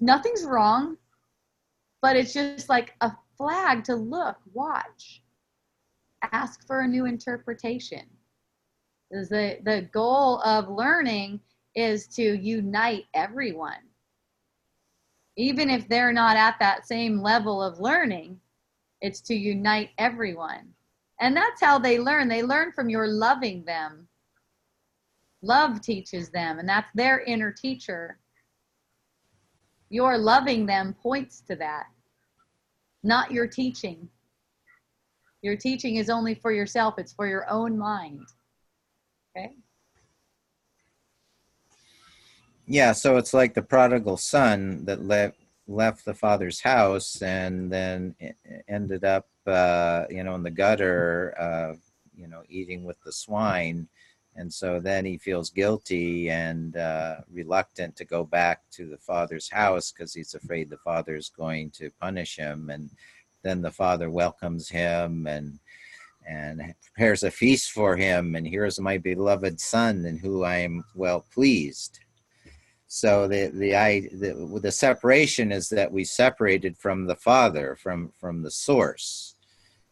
S1: Nothing's wrong, but it's just like a flag to look, watch, ask for a new interpretation. Is the goal of learning is to unite everyone. Even if they're not at that same level of learning, it's to unite everyone. And that's how they learn. They learn from your loving them. Love teaches them, and that's their inner teacher. Your loving them points to that, not your teaching. Your teaching is only for yourself. It's for your own mind. Okay?
S2: Yeah, so it's like the prodigal son that left the father's house and then ended up, in the gutter, eating with the swine. And so then he feels guilty and reluctant to go back to the father's house because he's afraid the father's going to punish him. And then the father welcomes him and prepares a feast for him. And here's my beloved son in who I am well pleased. So the separation is that we separated from the Father, from the source.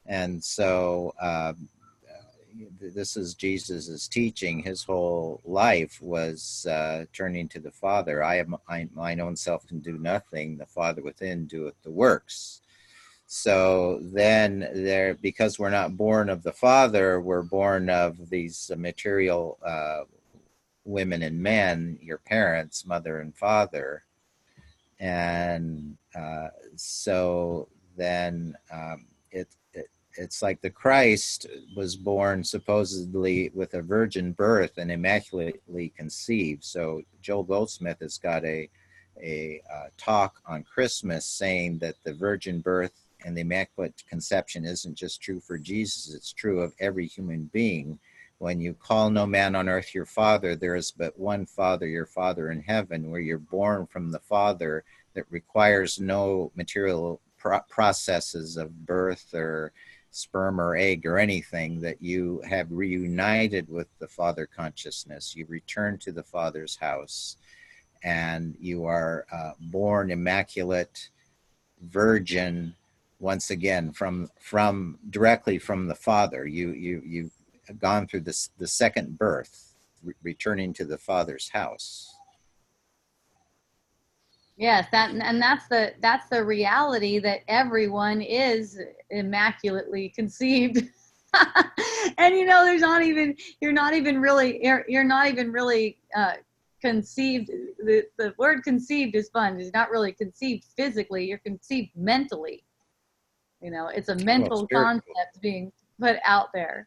S2: And so this is Jesus's teaching. His whole life was turning to the Father. I mine own self can do nothing. The Father within doeth the works. So then because we're not born of the Father, we're born of these material women and men, your parents, mother and father. And so then it's like the Christ was born supposedly with a virgin birth and immaculately conceived. So Joel Goldsmith has got a talk on Christmas saying that the virgin birth and the immaculate conception isn't just true for Jesus, it's true of every human being. When you call no man on earth your father, there is but one Father, your Father in heaven, where you're born from the Father that requires no material processes of birth or sperm or egg or anything, that you have reunited with the Father consciousness. You return to the Father's house and you are born immaculate, virgin, once again from directly from the Father. You've gone through the second birth, returning to the Father's house.
S1: Yes, that's the reality, that everyone is immaculately conceived. And there's not even you're not even really conceived. The word conceived is fun. It's not really conceived physically. You're conceived mentally. It's a mental concept being put out there.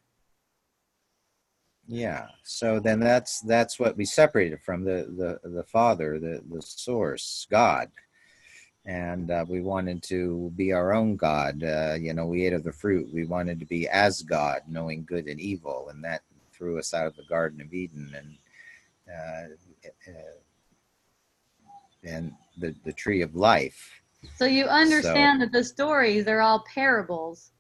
S2: Yeah. So then that's what we separated from the Father, the source, God. And we wanted to be our own God. We ate of the fruit. We wanted to be as God, knowing good and evil. And that threw us out of the Garden of Eden and the tree of life.
S1: So you understand that the stories are all parables.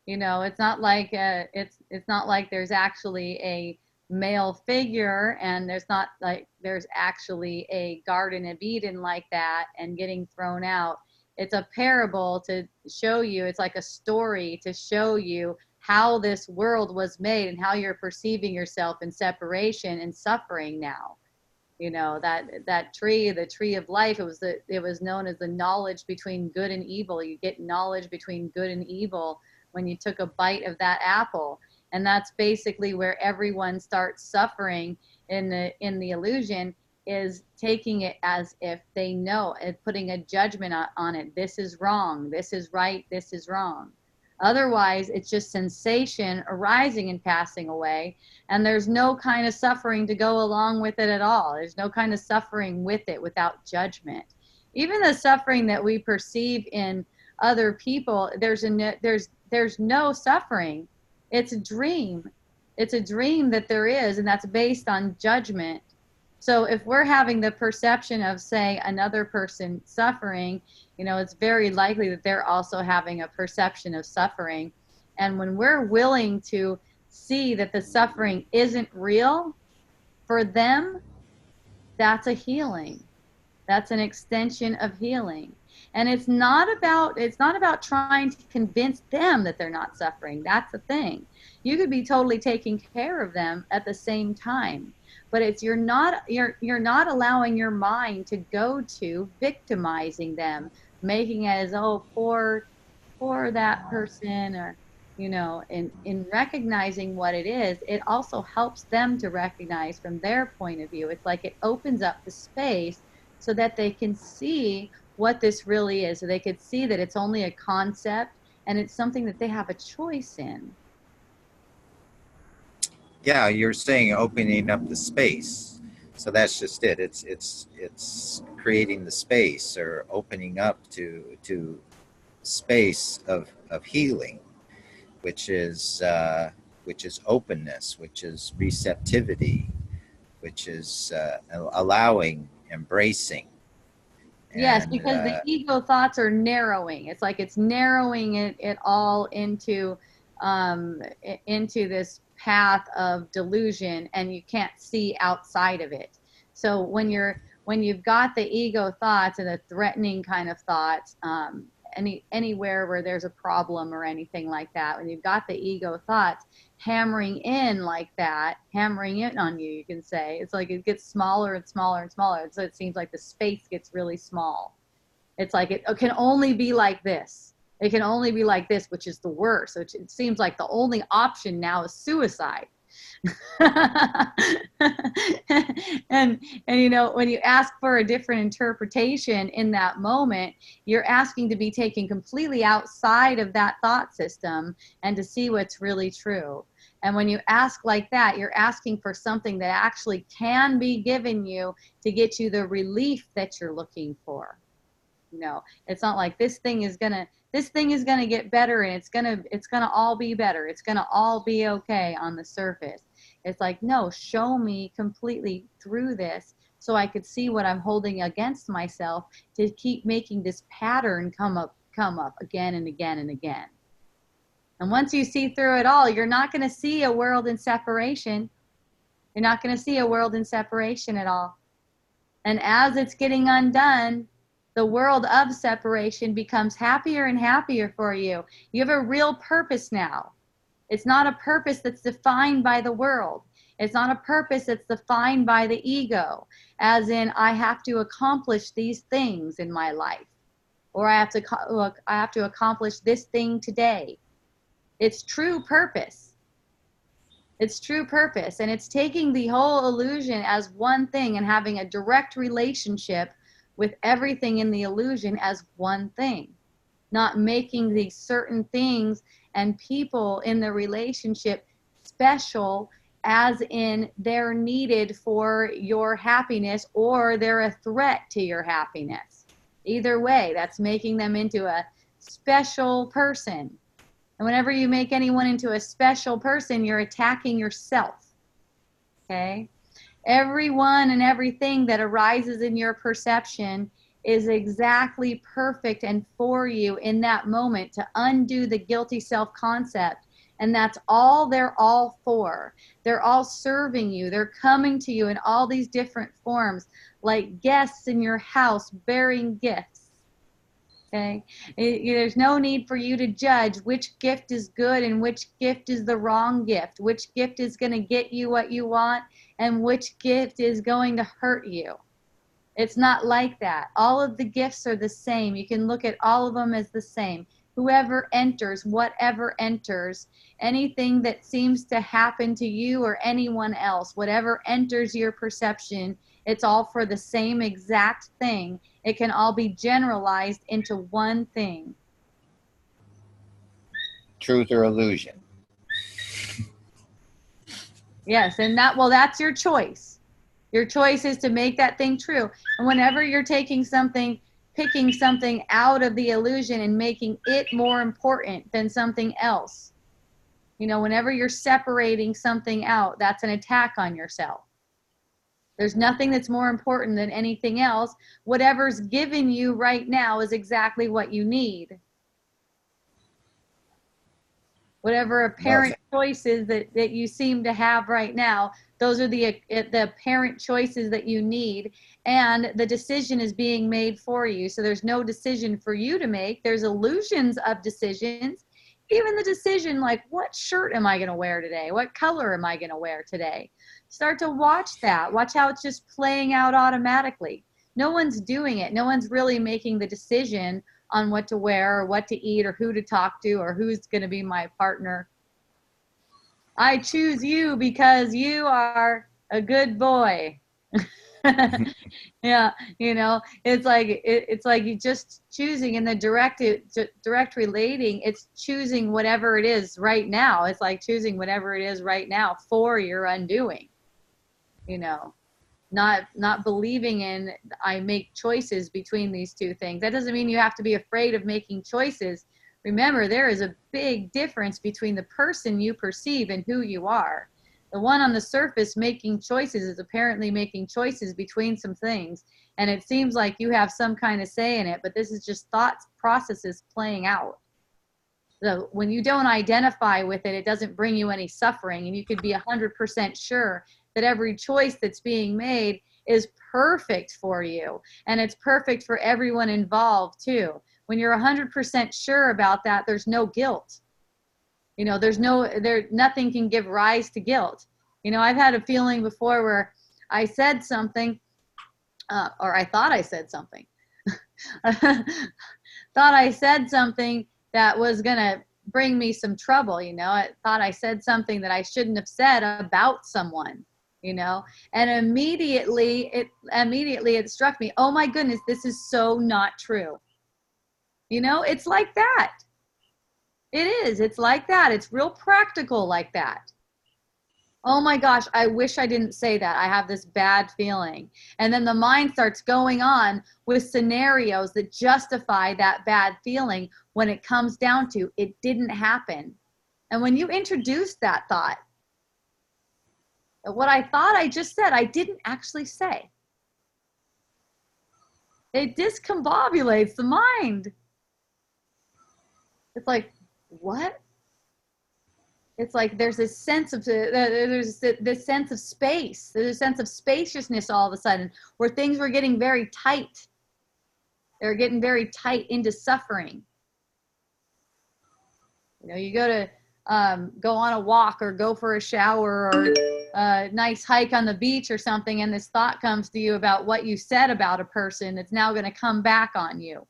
S1: It's not like it's not like there's actually a male figure, and there's actually a Garden of Eden like that and getting thrown out. It's a parable to show you. It's like a story to show you how this world was made and how you're perceiving yourself in separation and suffering now. That tree, the tree of life, it was known as the knowledge between good and evil. You get knowledge between good and evil when you took a bite of that apple. And that's basically where everyone starts suffering in the illusion, is taking it as if they know, and putting a judgment on it. This is wrong, this is right, this is wrong. Otherwise, it's just sensation arising and passing away, and there's no kind of suffering to go along with it at all. There's no kind of suffering with it without judgment. even the suffering that we perceive in other people, there's no suffering. It's a dream. It's a dream that there is, and that's based on judgment. So if we're having the perception of, say, another person suffering, it's very likely that they're also having a perception of suffering. And when we're willing to see that the suffering isn't real for them, that's a healing. That's an extension of healing. And it's not about trying to convince them that they're not suffering. That's the thing. You could be totally taking care of them at the same time. But you're not allowing your mind to go to victimizing them, making it as, oh, poor that person, or in recognizing what it is, it also helps them to recognize from their point of view. It's like it opens up the space so that they can see what this really is. So they could see that it's only a concept and it's something that they have a choice in.
S2: Yeah, you're saying opening up the space. So that's just it. It's creating the space or opening up to space of healing, which is openness, which is receptivity, which is allowing, embracing,
S1: Yes,
S2: and
S1: because the ego thoughts are narrowing. It's like it's narrowing it all into this path of delusion, and you can't see outside of it. So when you've got the ego thoughts and the threatening kind of thoughts, anywhere where there's a problem or anything like that, when you've got the ego thoughts hammering in like that, hammering in on you, you can say, it's like it gets smaller and smaller and smaller. So it seems like the space gets really small. It's like it can only be like this. It can only be like this, which is the worst. So it seems like the only option now is suicide. and when you ask for a different interpretation in that moment, you're asking to be taken completely outside of that thought system and to see what's really true. And when you ask like that, you're asking for something that actually can be given you to get you the relief that you're looking for. It's not like this thing is gonna get better, and it's gonna all be better. It's gonna all be okay on the surface. It's like, no, show me completely through this so I could see what I'm holding against myself to keep making this pattern come up again and again and again. And once you see through it all, you're not going to see a world in separation. You're not going to see a world in separation at all. And as it's getting undone, the world of separation becomes happier and happier for you. You have a real purpose now. It's not a purpose that's defined by the world. It's not a purpose that's defined by the ego, as in I have to accomplish these things in my life, or I have to accomplish this thing today. It's true purpose. It's true purpose, and it's taking the whole illusion as one thing and having a direct relationship with everything in the illusion as one thing, not making these certain things and people in the relationship special, as in they're needed for your happiness or they're a threat to your happiness. Either way, that's making them into a special person. And whenever you make anyone into a special person, you're attacking yourself. Okay? Everyone and everything that arises in your perception is exactly perfect and for you in that moment to undo the guilty self-concept. And that's all they're all for. They're all serving you. They're coming to you in all these different forms, like guests in your house bearing gifts. Okay? There's no need for you to judge which gift is good and which gift is the wrong gift, which gift is going to get you what you want and which gift is going to hurt you. It's not like that. All of the gifts are the same. You can look at all of them as the same. Whoever enters, whatever enters, anything that seems to happen to you or anyone else, whatever enters your perception, it's all for the same exact thing. It can all be generalized into one thing.
S2: truth or illusion.
S1: Yes, and that's your choice. Your choice is to make that thing true. And whenever you're taking something picking something out of the illusion and making it more important than something else. You know, whenever you're separating something out, that's an attack on yourself. There's nothing that's more important than anything else. Whatever's given you right now is exactly what you need. Whatever apparent choices that you seem to have right now, those are the apparent choices that you need. And the decision is being made for you. So there's no decision for you to make. There's illusions of decisions. Even the decision like, what shirt am I going to wear today? What color am I going to wear today? Start to watch that. Watch how it's just playing out automatically. No one's doing it. No one's really making the decision on what to wear or what to eat or who to talk to or who's going to be my partner. I choose you because you are a good boy. Yeah, you know, it's like you just choosing in the direct relating. It's choosing whatever it is right now. It's like choosing whatever it is right now for your undoing. You know, not believing in I make choices between these two things. That doesn't mean you have to be afraid of making choices. Remember, there is a big difference between the person you perceive and who you are. The one on the surface making choices is apparently making choices between some things, and it seems like you have some kind of say in it, but this is just thoughts processes playing out. So when you don't identify with it, it doesn't bring you any suffering, and you could be 100% sure that every choice that's being made is perfect for you, and it's perfect for everyone involved too. When you're 100% sure about that, there's no guilt. You know, nothing can give rise to guilt. You know, I've had a feeling before where I said something, or I thought I said something, thought I said something that was going to bring me some trouble. You know, I thought I said something that I shouldn't have said about someone, you know, and immediately it struck me, oh my goodness, this is so not true. You know, it's like that. It is. It's like that. It's real practical like that. Oh my gosh, I wish I didn't say that. I have this bad feeling. And then the mind starts going on with scenarios that justify that bad feeling when it comes down to it didn't happen. And when you introduce that thought, what I thought I just said, I didn't actually say. It discombobulates the mind. It's like, what? It's like there's this sense of this sense of space. There's a sense of spaciousness all of a sudden where things were getting very tight. They're getting very tight into suffering. You know, you go on a walk or go for a shower or a nice hike on the beach or something, and this thought comes to you about what you said about a person that's now going to come back on you.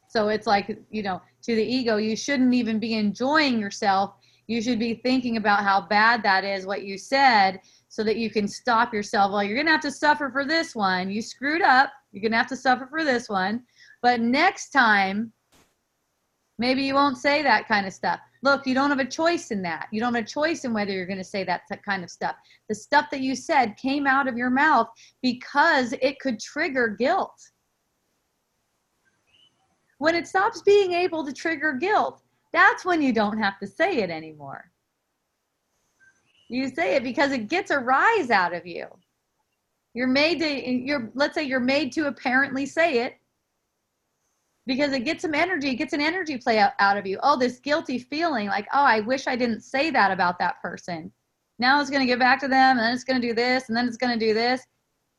S1: So it's like, you know, to the ego, you shouldn't even be enjoying yourself. You should be thinking about how bad that is, what you said, so that you can stop yourself. Well, you're going to have to suffer for this one. You screwed up. You're going to have to suffer for this one. But next time, maybe you won't say that kind of stuff. Look, you don't have a choice in that. You don't have a choice in whether you're going to say that kind of stuff. The stuff that you said came out of your mouth because it could trigger guilt. When it stops being able to trigger guilt, that's when you don't have to say it anymore. You say it because it gets a rise out of you. Let's say you're made to apparently say it because it gets some energy, it gets an energy play out of you. Oh, this guilty feeling like, oh, I wish I didn't say that about that person. Now it's going to get back to them, and then it's going to do this, and then it's going to do this.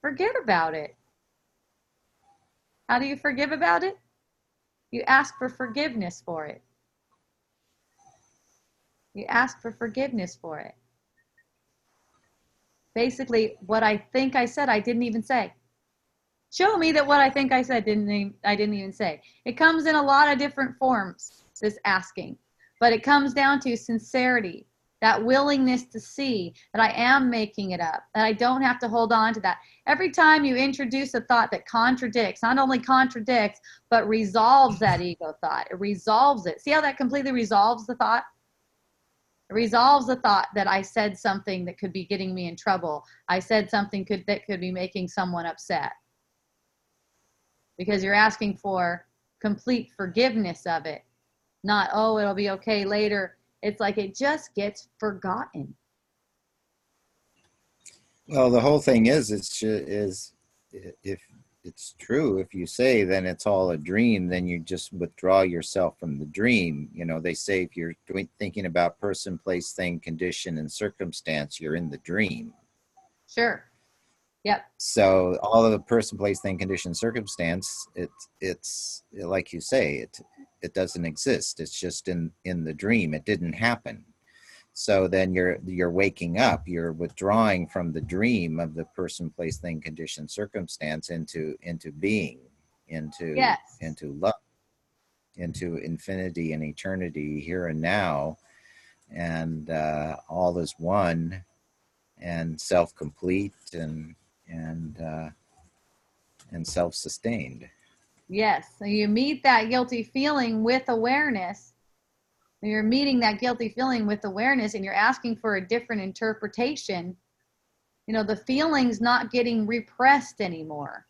S1: Forget about it. How do you forgive about it? You ask for forgiveness for it. You ask for forgiveness for it. Basically, what I think I said, I didn't even say. Show me that what I think I said, I didn't even say. It comes in a lot of different forms, this asking. But it comes down to sincerity, that willingness to see that I am making it up, that I don't have to hold on to that. Every time you introduce a thought that contradicts, not only contradicts, but resolves that ego thought. It resolves it. See how that completely resolves the thought? It resolves the thought that I said something that could be getting me in trouble. I said something that could be making someone upset. because you're asking for complete forgiveness of it, not, oh, it'll be okay later. It's like it just gets forgotten.
S2: Well, the whole thing is, if it's true, if you say then it's all a dream, then you just withdraw yourself from the dream. You know, they say if you're thinking about person, place, thing, condition, and circumstance, you're in the dream.
S1: Sure. Yep.
S2: So all of the person, place, thing, condition, circumstance, it's like you say, it doesn't exist. It's just in the dream. It didn't happen. So then you're waking up, you're withdrawing from the dream of the person, place, thing, condition, circumstance into being,
S1: Yes.
S2: into love, into infinity and eternity, here and now, and all is one, and self-complete, and self-sustained.
S1: Yes. So you meet that guilty feeling with awareness. You're meeting that guilty feeling with awareness, and you're asking for a different interpretation. You know, the feeling's not getting repressed anymore.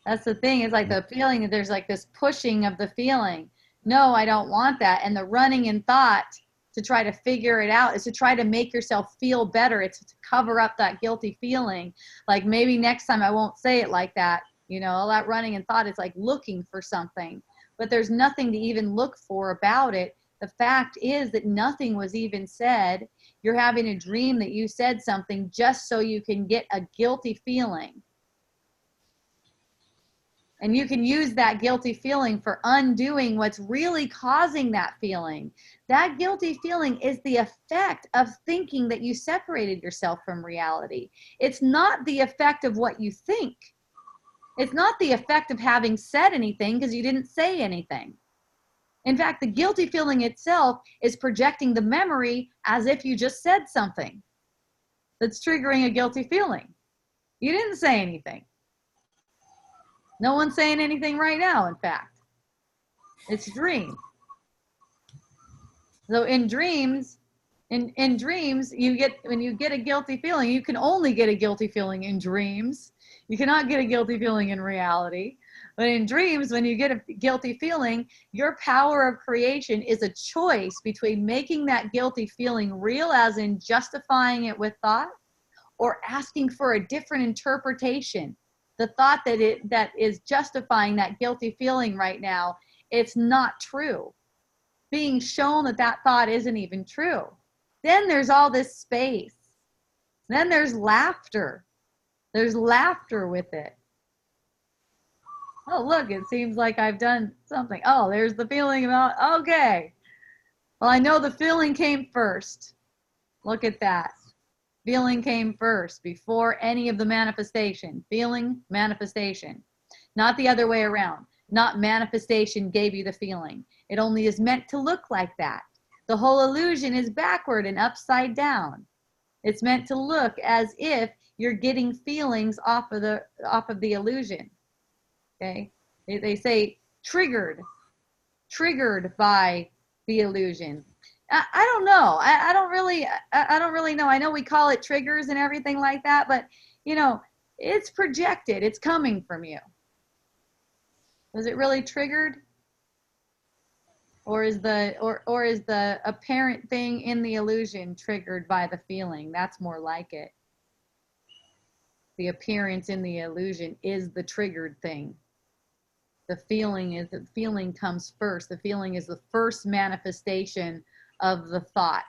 S1: That's the thing. It's like the feeling that there's like this pushing of the feeling. No, I don't want that. And the running in thought to try to figure it out is to try to make yourself feel better. It's to cover up that guilty feeling. Like maybe next time I won't say it like that. You know, all that running in thought is like looking for something, but there's nothing to even look for about it. The fact is that nothing was even said. You're having a dream that you said something just so you can get a guilty feeling. And you can use that guilty feeling for undoing what's really causing that feeling. That guilty feeling is the effect of thinking that you separated yourself from reality. It's not the effect of what you think. It's not the effect of having said anything because you didn't say anything. In fact, the guilty feeling itself is projecting the memory as if you just said something that's triggering a guilty feeling. You didn't say anything. No one's saying anything right now, in fact. It's a dream. So in dreams, in dreams, when you get a guilty feeling, you can only get a guilty feeling in dreams. You cannot get a guilty feeling in reality. But in dreams, when you get a guilty feeling, your power of creation is a choice between making that guilty feeling real, as in justifying it with thought, or asking for a different interpretation. The thought that is justifying that guilty feeling right now, it's not true. Being shown that that thought isn't even true. Then there's all this space. Then there's laughter. There's laughter with it. Oh, look, it seems like I've done something. Oh, there's the feeling about, okay. Well, I know the feeling came first. Look at that. Feeling came first before any of the manifestation. Feeling, manifestation. Not the other way around. Not manifestation gave you the feeling. It only is meant to look like that. The whole illusion is backward and upside down. It's meant to look as if you're getting feelings off of the illusion. Okay? They say triggered by the illusion. I don't know. I don't really know. I know we call it triggers and everything like that, but you know, it's projected. It's coming from you. Was it really triggered? Or is the apparent thing in the illusion triggered by the feeling? That's more like it. The appearance in the illusion is the triggered thing. The feeling comes first. The feeling is the first manifestation of the thought.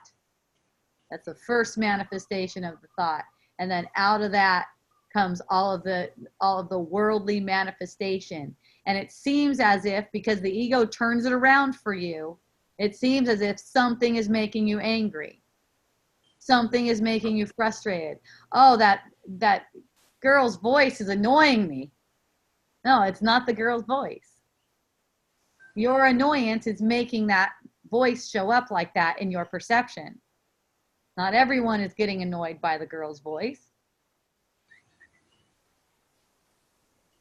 S1: That's the first manifestation of the thought. And then out of that comes all of the worldly manifestation. And it seems as if, because the ego turns it around for you, it seems as if something is making you angry. Something is making you frustrated. Oh, that girl's voice is annoying me. No, it's not the girl's voice. Your annoyance is making that voice show up like that in your perception. Not everyone is getting annoyed by the girl's voice.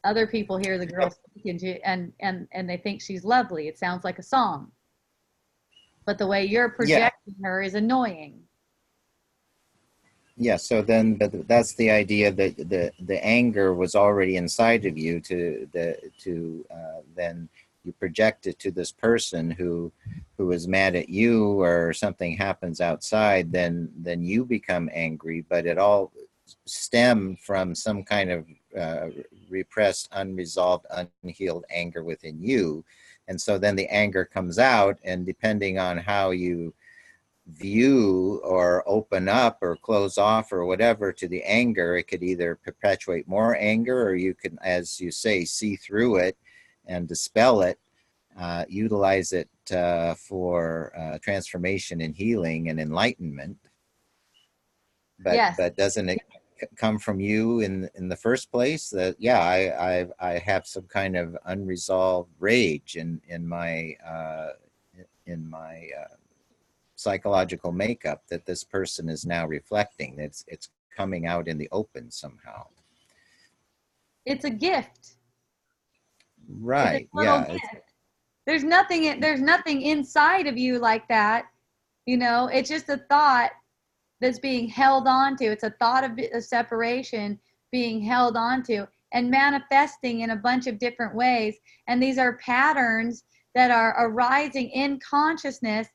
S1: Other people hear the girl speak and they think she's lovely. It sounds like a song. But the way you're projecting her is annoying.
S2: Yeah, so then that's the idea that the anger was already inside of you then you project it to this person who is mad at you, or something happens outside, then you become angry, but it all stem from some kind of repressed, unresolved, unhealed anger within you. And so then the anger comes out, and depending on how you view or open up or close off or whatever to the anger, it could either perpetuate more anger, or you can, as you say, see through it and dispel it, utilize it for transformation and healing and enlightenment.
S1: Yes.
S2: But doesn't it come from you in the first place? That, yeah, I have some kind of unresolved rage in my psychological makeup that this person is now reflecting. It's coming out in the open somehow.
S1: It's a gift. It's a
S2: Right.
S1: total
S2: Yeah.
S1: gift. There's nothing inside of you like that. It's just a thought that's being held on to. It's a thought of a separation being held on to and manifesting in a bunch of different ways. And these are patterns that are arising in consciousness,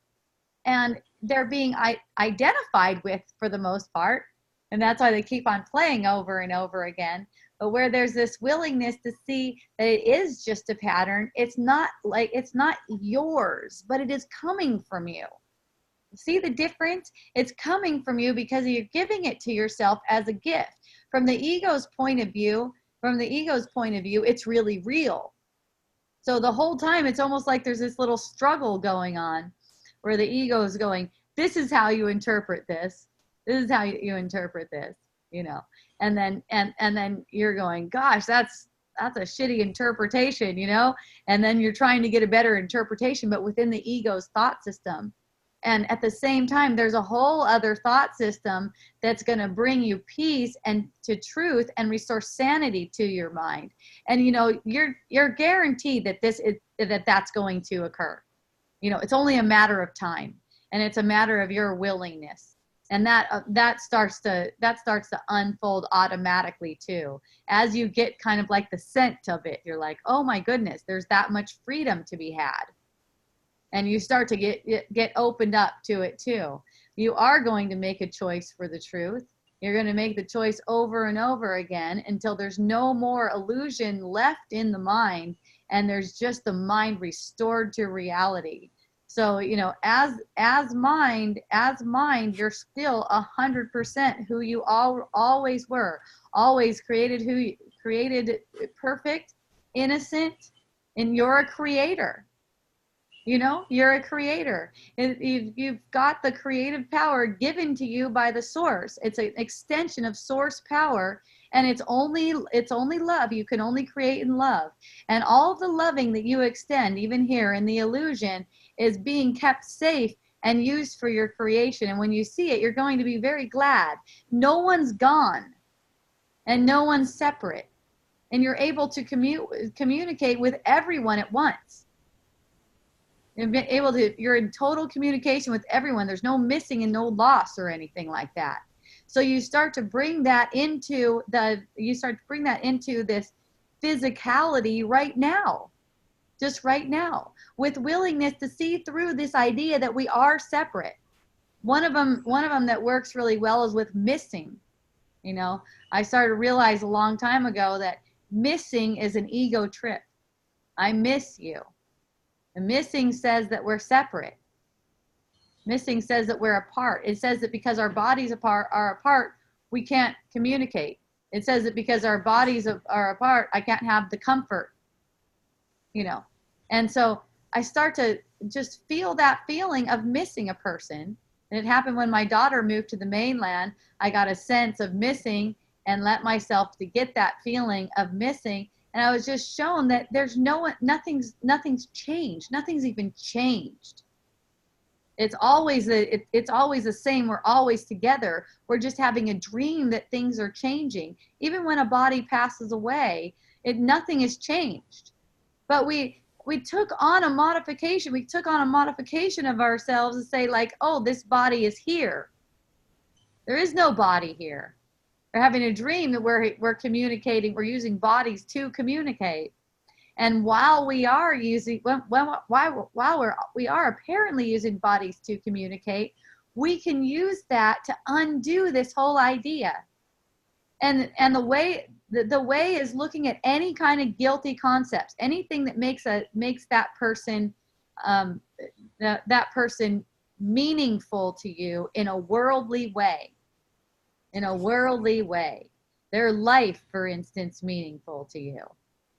S1: and they're being identified with for the most part. And that's why they keep on playing over and over again. But where there's this willingness to see that it is just a pattern, it's not yours, but it is coming from you. See the difference? It's coming from you because you're giving it to yourself as a gift. From the ego's point of view, it's really real. So the whole time it's almost like there's this little struggle going on where the ego is going, this is how you interpret this. This is how you interpret this, And then you're going, gosh, that's a shitty interpretation, And then you're trying to get a better interpretation, but within the ego's thought system. And at the same time, there's a whole other thought system that's going to bring you peace and to truth and restore sanity to your mind. And you're guaranteed that that's going to occur. It's only a matter of time, and it's a matter of your willingness. And that starts to unfold automatically too. As you get kind of like the scent of it, you're like, oh my goodness, there's that much freedom to be had. And you start to get opened up to it too. You are going to make a choice for the truth. You're going to make the choice over and over again until there's no more illusion left in the mind, and there's just the mind restored to reality. So, as mind, you're still 100% who you always were, always created perfect, innocent, and you're a creator. You're a creator. You've got the creative power given to you by the source. It's an extension of source power, and it's only love. You can only create in love. And all of the loving that you extend, even here in the illusion, is being kept safe and used for your creation. And when you see it, you're going to be very glad. No one's gone, and no one's separate. And you're able to communicate with everyone at once. You're in total communication with everyone. There's no missing and no loss or anything like that. So you start to bring that into this physicality right now, just right now, with willingness to see through this idea that we are separate. One of them that works really well is with missing. I started to realize a long time ago that missing is an ego trip. I miss you. The missing says that we're separate. Missing says that we're apart. It says that because our bodies are apart, we can't communicate. It says that because our bodies are apart, I can't have the comfort. And so I start to just feel that feeling of missing a person. And it happened when my daughter moved to the mainland. I got a sense of missing and let myself to get that feeling of missing. And I was just shown that there's nothing's changed. Nothing's even changed. It's always the same. We're always together. We're just having a dream that things are changing. Even when a body passes away, nothing has changed. But we took on a modification. We took on a modification of ourselves and say like, oh, this body is here. There is no body here. We're having a dream that we're communicating, we're using bodies to communicate. And while we are using, we are apparently using bodies to communicate, we can use that to undo this whole idea. And the way is looking at any kind of guilty concepts, anything that makes that person that person meaningful to you in a worldly way. In a worldly way. Their life, for instance, meaningful to you.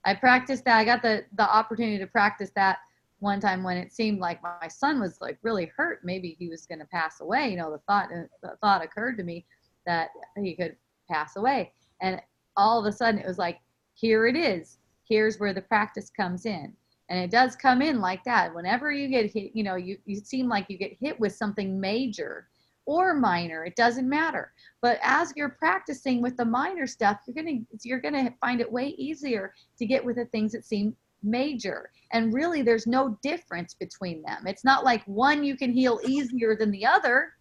S1: I practiced that. I got the opportunity to practice that one time when it seemed like my son was like really hurt. Maybe he was going to pass away. You know, the thought occurred to me that he could pass away. And all of a sudden it was like, here it is. Here's where the practice comes in. And it does come in like that. Whenever you get hit, you know, you seem like you get hit with something major or minor, it doesn't matter. But as you're practicing with the minor stuff, you're gonna find it way easier to get with the things that seem major. And really there's no difference between them. It's not like one you can heal easier than the other.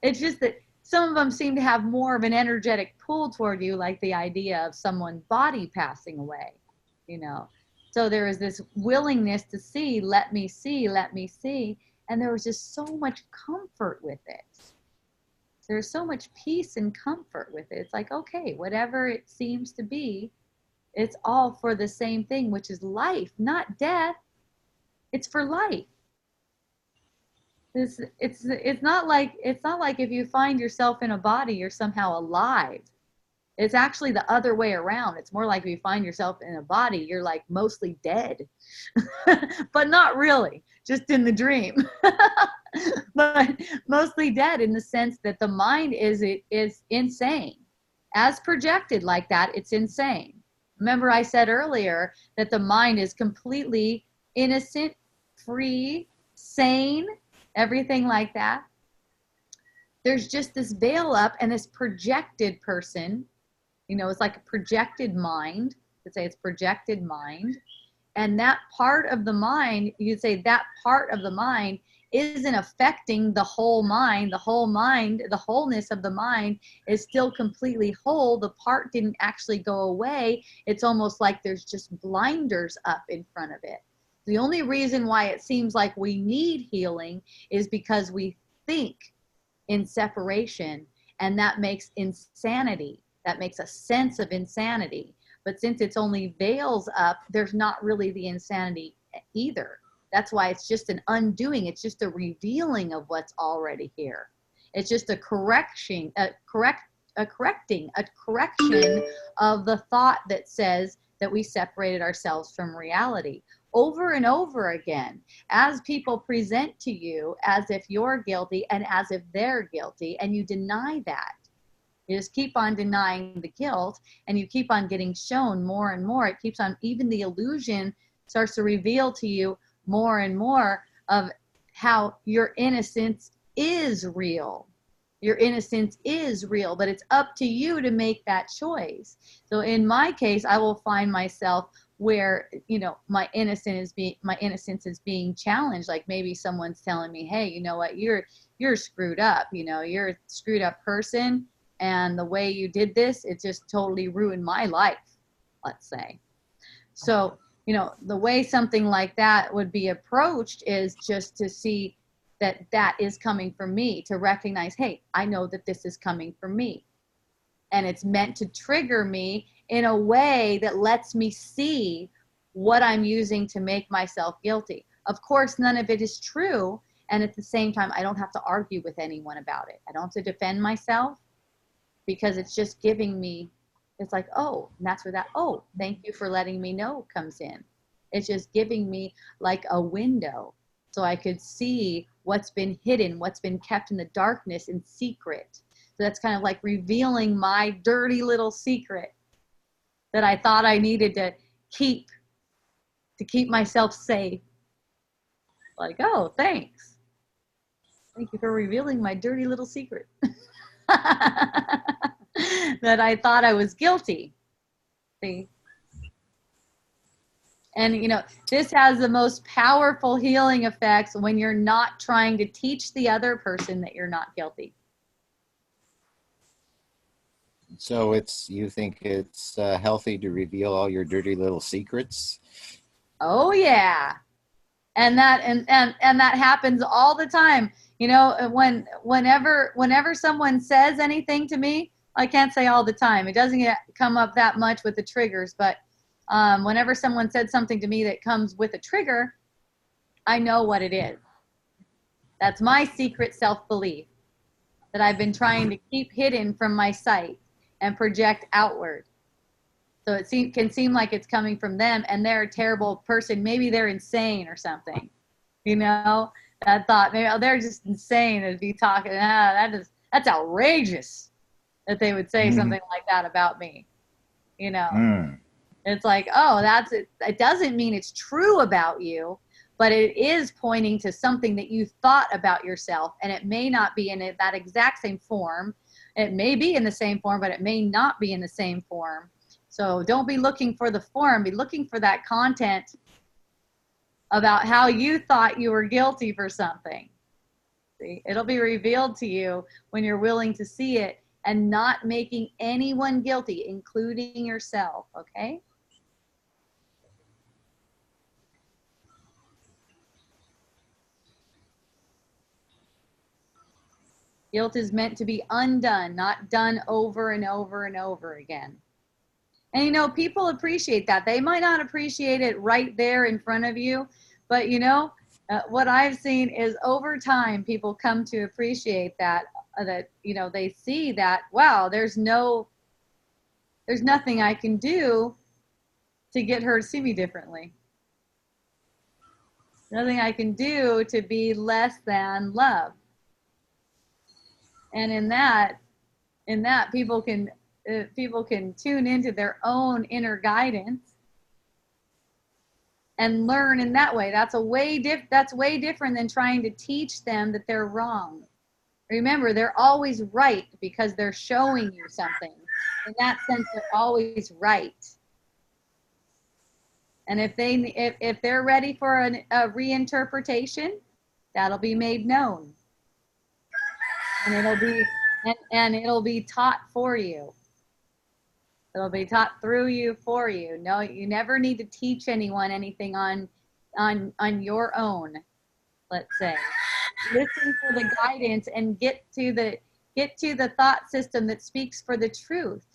S1: It's just that some of them seem to have more of an energetic pull toward you, like the idea of someone's body passing away, you know. So there is this willingness to see, let me see, let me see. And there was just so much comfort with it. There's so much peace and comfort with it. It's like, okay, whatever it seems to be, it's all for the same thing, which is life, not death. It's for life. It's not like if you find yourself in a body, you're somehow alive. It's actually the other way around. It's more like if you find yourself in a body, you're like mostly dead, but not really, just in the dream. But mostly dead in the sense that the mind is insane. As projected like that, it's insane. Remember I said earlier that the mind is completely innocent, free, sane, everything like that. There's just this veil up and this projected person. You know, it's like a projected mind. You could say it's projected mind. And that part of the mind, you could say that part of the mind isn't affecting the whole mind. The whole mind, the wholeness of the mind is still completely whole. The part didn't actually go away. It's almost like there's just blinders up in front of it. The only reason why it seems like we need healing is because we think in separation, and that makes insanity. That makes a sense of insanity. But since it's only veils up, there's not really the insanity either. That's why it's just an undoing. It's just a revealing of what's already here. It's just a correction of the thought that says that we separated ourselves from reality. Over and over again, as people present to you as if you're guilty and as if they're guilty, and you deny that. You just keep on denying the guilt, and you keep on getting shown more and more. It keeps on, even the illusion starts to reveal to you more and more of how your innocence is real. Your innocence is real, but it's up to you to make that choice. So in my case, I will find myself where, you know, my innocence is being challenged. Like maybe someone's telling me, hey, you know what, you're screwed up. You know, you're a screwed up person. And the way you did this, it just totally ruined my life, let's say. So, you know, the way something like that would be approached is just to see that that is coming from me, to recognize, hey, I know that this is coming from me. And it's meant to trigger me in a way that lets me see what I'm using to make myself guilty. Of course, none of it is true. And at the same time, I don't have to argue with anyone about it. I don't have to defend myself. Because it's just giving me, it's like, oh, and that's where that, oh, thank you for letting me know comes in. It's just giving me like a window so I could see what's been hidden, what's been kept in the darkness in secret. So that's kind of like revealing my dirty little secret that I thought I needed to keep myself safe. Like, oh, thanks. Thank you for revealing my dirty little secret. That I thought I was guilty. See? And, you know, this has the most powerful healing effects when you're not trying to teach the other person that you're not guilty.
S2: So you think it's healthy to reveal all your dirty little secrets?
S1: Oh yeah. And that happens all the time. You know, whenever someone says anything to me, I can't say all the time. It doesn't come up that much with the triggers, but whenever someone said something to me that comes with a trigger, I know what it is. That's my secret self-belief that I've been trying to keep hidden from my sight and project outward. So it can seem like it's coming from them and they're a terrible person. Maybe they're insane or something. You know, that thought, maybe, oh, they're just insane to be talking. That's outrageous that they would say
S2: Mm.
S1: something like that about me. You know,
S2: Mm.
S1: it's like, oh, that's it. It doesn't mean it's true about you, but it is pointing to something that you thought about yourself. And it may not be in that exact same form. It may be in the same form, but it may not be in the same form. So don't be looking for the form, be looking for that content about how you thought you were guilty for something. See, it'll be revealed to you when you're willing to see it and not making anyone guilty, including yourself, okay? Guilt is meant to be undone, not done over and over and over again. And you know, people appreciate that. They might not appreciate it right there in front of you, but you know, what I've seen is over time, people come to appreciate that. That you know, they see that wow, there's nothing I can do to get her to see me differently. Nothing I can do to be less than love. And in that, people can tune into their own inner guidance and learn in that way. That's way different than trying to teach them that they're wrong. Remember, they're always right because they're showing you something. In that sense, they're always right. And if they're ready for a reinterpretation, that'll be made known, and it'll be taught for you. It'll be taught through you for you. No, you never need to teach anyone anything on your own. Let's say, listen for the guidance and get to the thought system that speaks for the truth.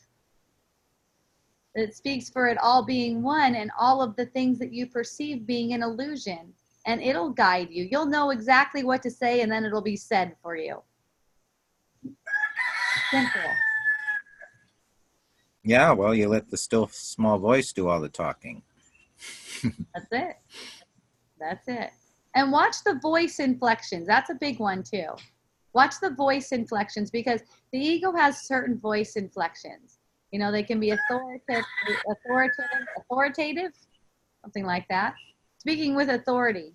S1: That speaks for it all being one and all of the things that you perceive being an illusion. And it'll guide you. You'll know exactly what to say, and then it'll be said for you. Simple.
S2: Yeah, well, you let the still small voice do all the talking.
S1: That's it. That's it. And watch the voice inflections. That's a big one too. Watch the voice inflections because the ego has certain voice inflections. You know, they can be authoritative, something like that. Speaking with authority.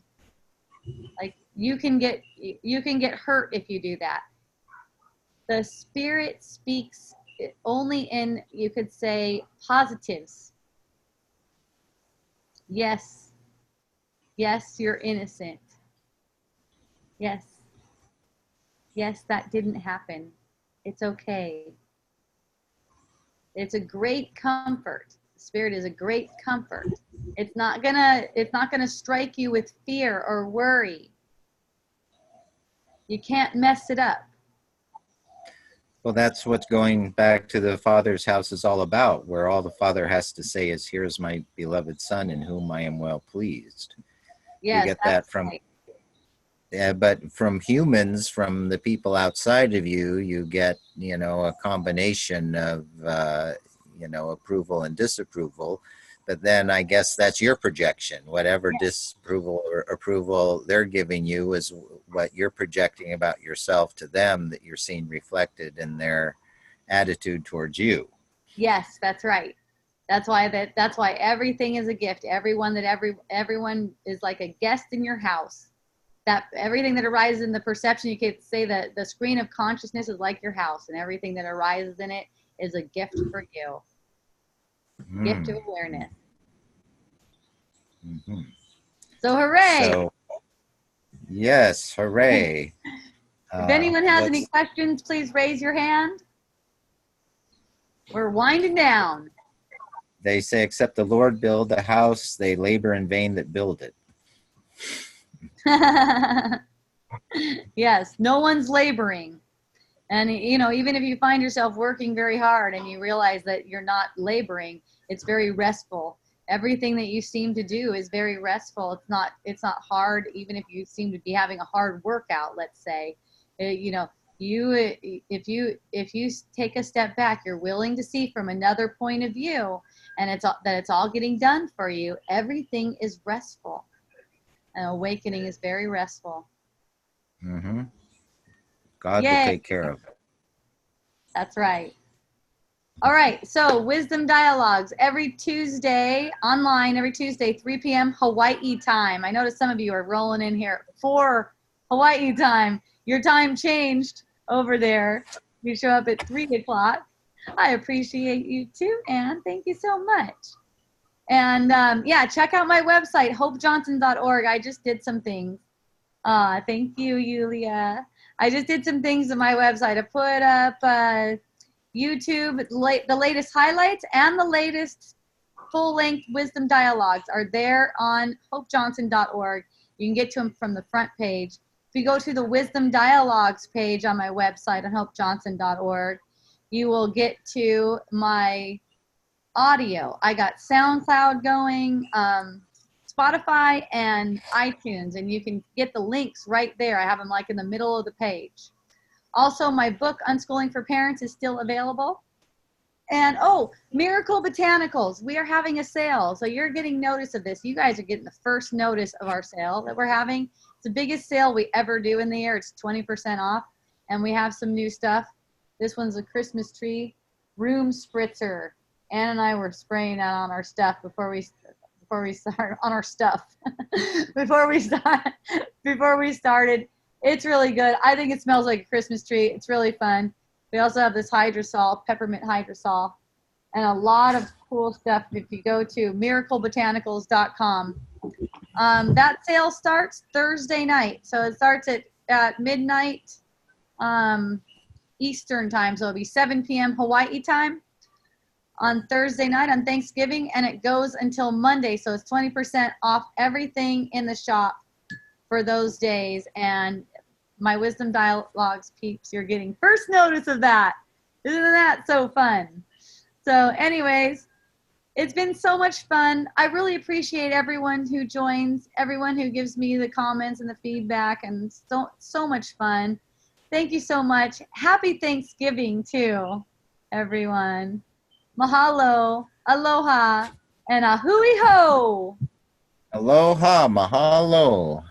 S1: Like you can get hurt if you do that. The spirit speaks only in, you could say, positives. Yes. Yes, you're innocent. Yes. Yes, that didn't happen. It's okay. It's a great comfort. Spirit is a great comfort. It's not gonna strike you with fear or worry. You can't mess it up.
S2: Well, that's what going back to the Father's house is all about, where all the Father has to say is, "Here's my beloved Son in whom I am well pleased." You
S1: Yes,
S2: get that
S1: that's
S2: from,
S1: right.
S2: but from humans, from the people outside of you, you get, a combination of, approval and disapproval. But then I guess that's your projection. Whatever
S1: Yeah.
S2: disapproval or approval they're giving you is what you're projecting about yourself to them, that you're seeing reflected in their attitude towards you.
S1: Yes, that's right. That's why everything is a gift. Everyone is like a guest in your house. That everything that arises in the perception, you could say that the screen of consciousness is like your house, and everything that arises in it is a gift for you. Gift of
S2: Mm.
S1: awareness.
S2: Mm-hmm.
S1: So hooray!
S2: So, yes, hooray.
S1: If anyone has any
S2: Let's
S1: questions, please raise your hand. We're winding down.
S2: They say, except the Lord build the house, they labor in vain that build it.
S1: Yes, no one's laboring. And, you know, even if you find yourself working very hard and you realize that you're not laboring, it's very restful. Everything that you seem to do is very restful. It's not hard, even if you seem to be having a hard workout, let's say. You know, if you take a step back, you're willing to see from another point of view, and it's all getting done for you. Everything is restful. And awakening is very restful.
S2: Mm-hmm. God will
S1: Yay,
S2: take care of it.
S1: that's right. All right, so Wisdom Dialogues every Tuesday, online every Tuesday, 3 p.m. Hawaii time. I noticed some of you are rolling in here for Hawaii time. Your time changed over there. You show up at 3 o'clock. I appreciate you too, Anne. Thank you so much. And yeah, check out my website, hopejohnson.org. I just did some things. Thank you, Yulia. I just did some things on my website. I put up YouTube, the latest highlights and the latest full-length wisdom dialogues are there on hopejohnson.org. You can get to them from the front page. If you go to the wisdom dialogues page on my website on hopejohnson.org, you will get to my audio. I got SoundCloud going, Spotify, and iTunes, and you can get the links right there. I have them like in the middle of the page. Also, my book, Unschooling for Parents, is still available. And, oh, Miracle Botanicals. We are having a sale. So you're getting notice of this. You guys are getting the first notice of our sale that we're having. It's the biggest sale we ever do in the year. It's 20% off. And we have some new stuff. This one's a Christmas tree room spritzer. Ann and I were spraying that on our stuff before we start on our stuff before we started. It's really good. I think it smells like a Christmas tree. It's really fun. We also have this hydrosol, peppermint hydrosol, and a lot of cool stuff. If you go to miraclebotanicals.com, that sale starts Thursday night. So it starts at midnight Eastern time. So it'll be 7 p.m. Hawaii time on Thursday night on Thanksgiving, and it goes until Monday. So it's 20% off everything in the shop for those days. And my Wisdom Dialogues peeps, you're getting first notice of that. Isn't that so fun? So anyways, it's been so much fun. I really appreciate everyone who joins, everyone who gives me the comments and the feedback, and so much fun. Thank you so much. Happy Thanksgiving too, everyone. Mahalo, aloha, and a hui ho.
S2: Aloha, mahalo.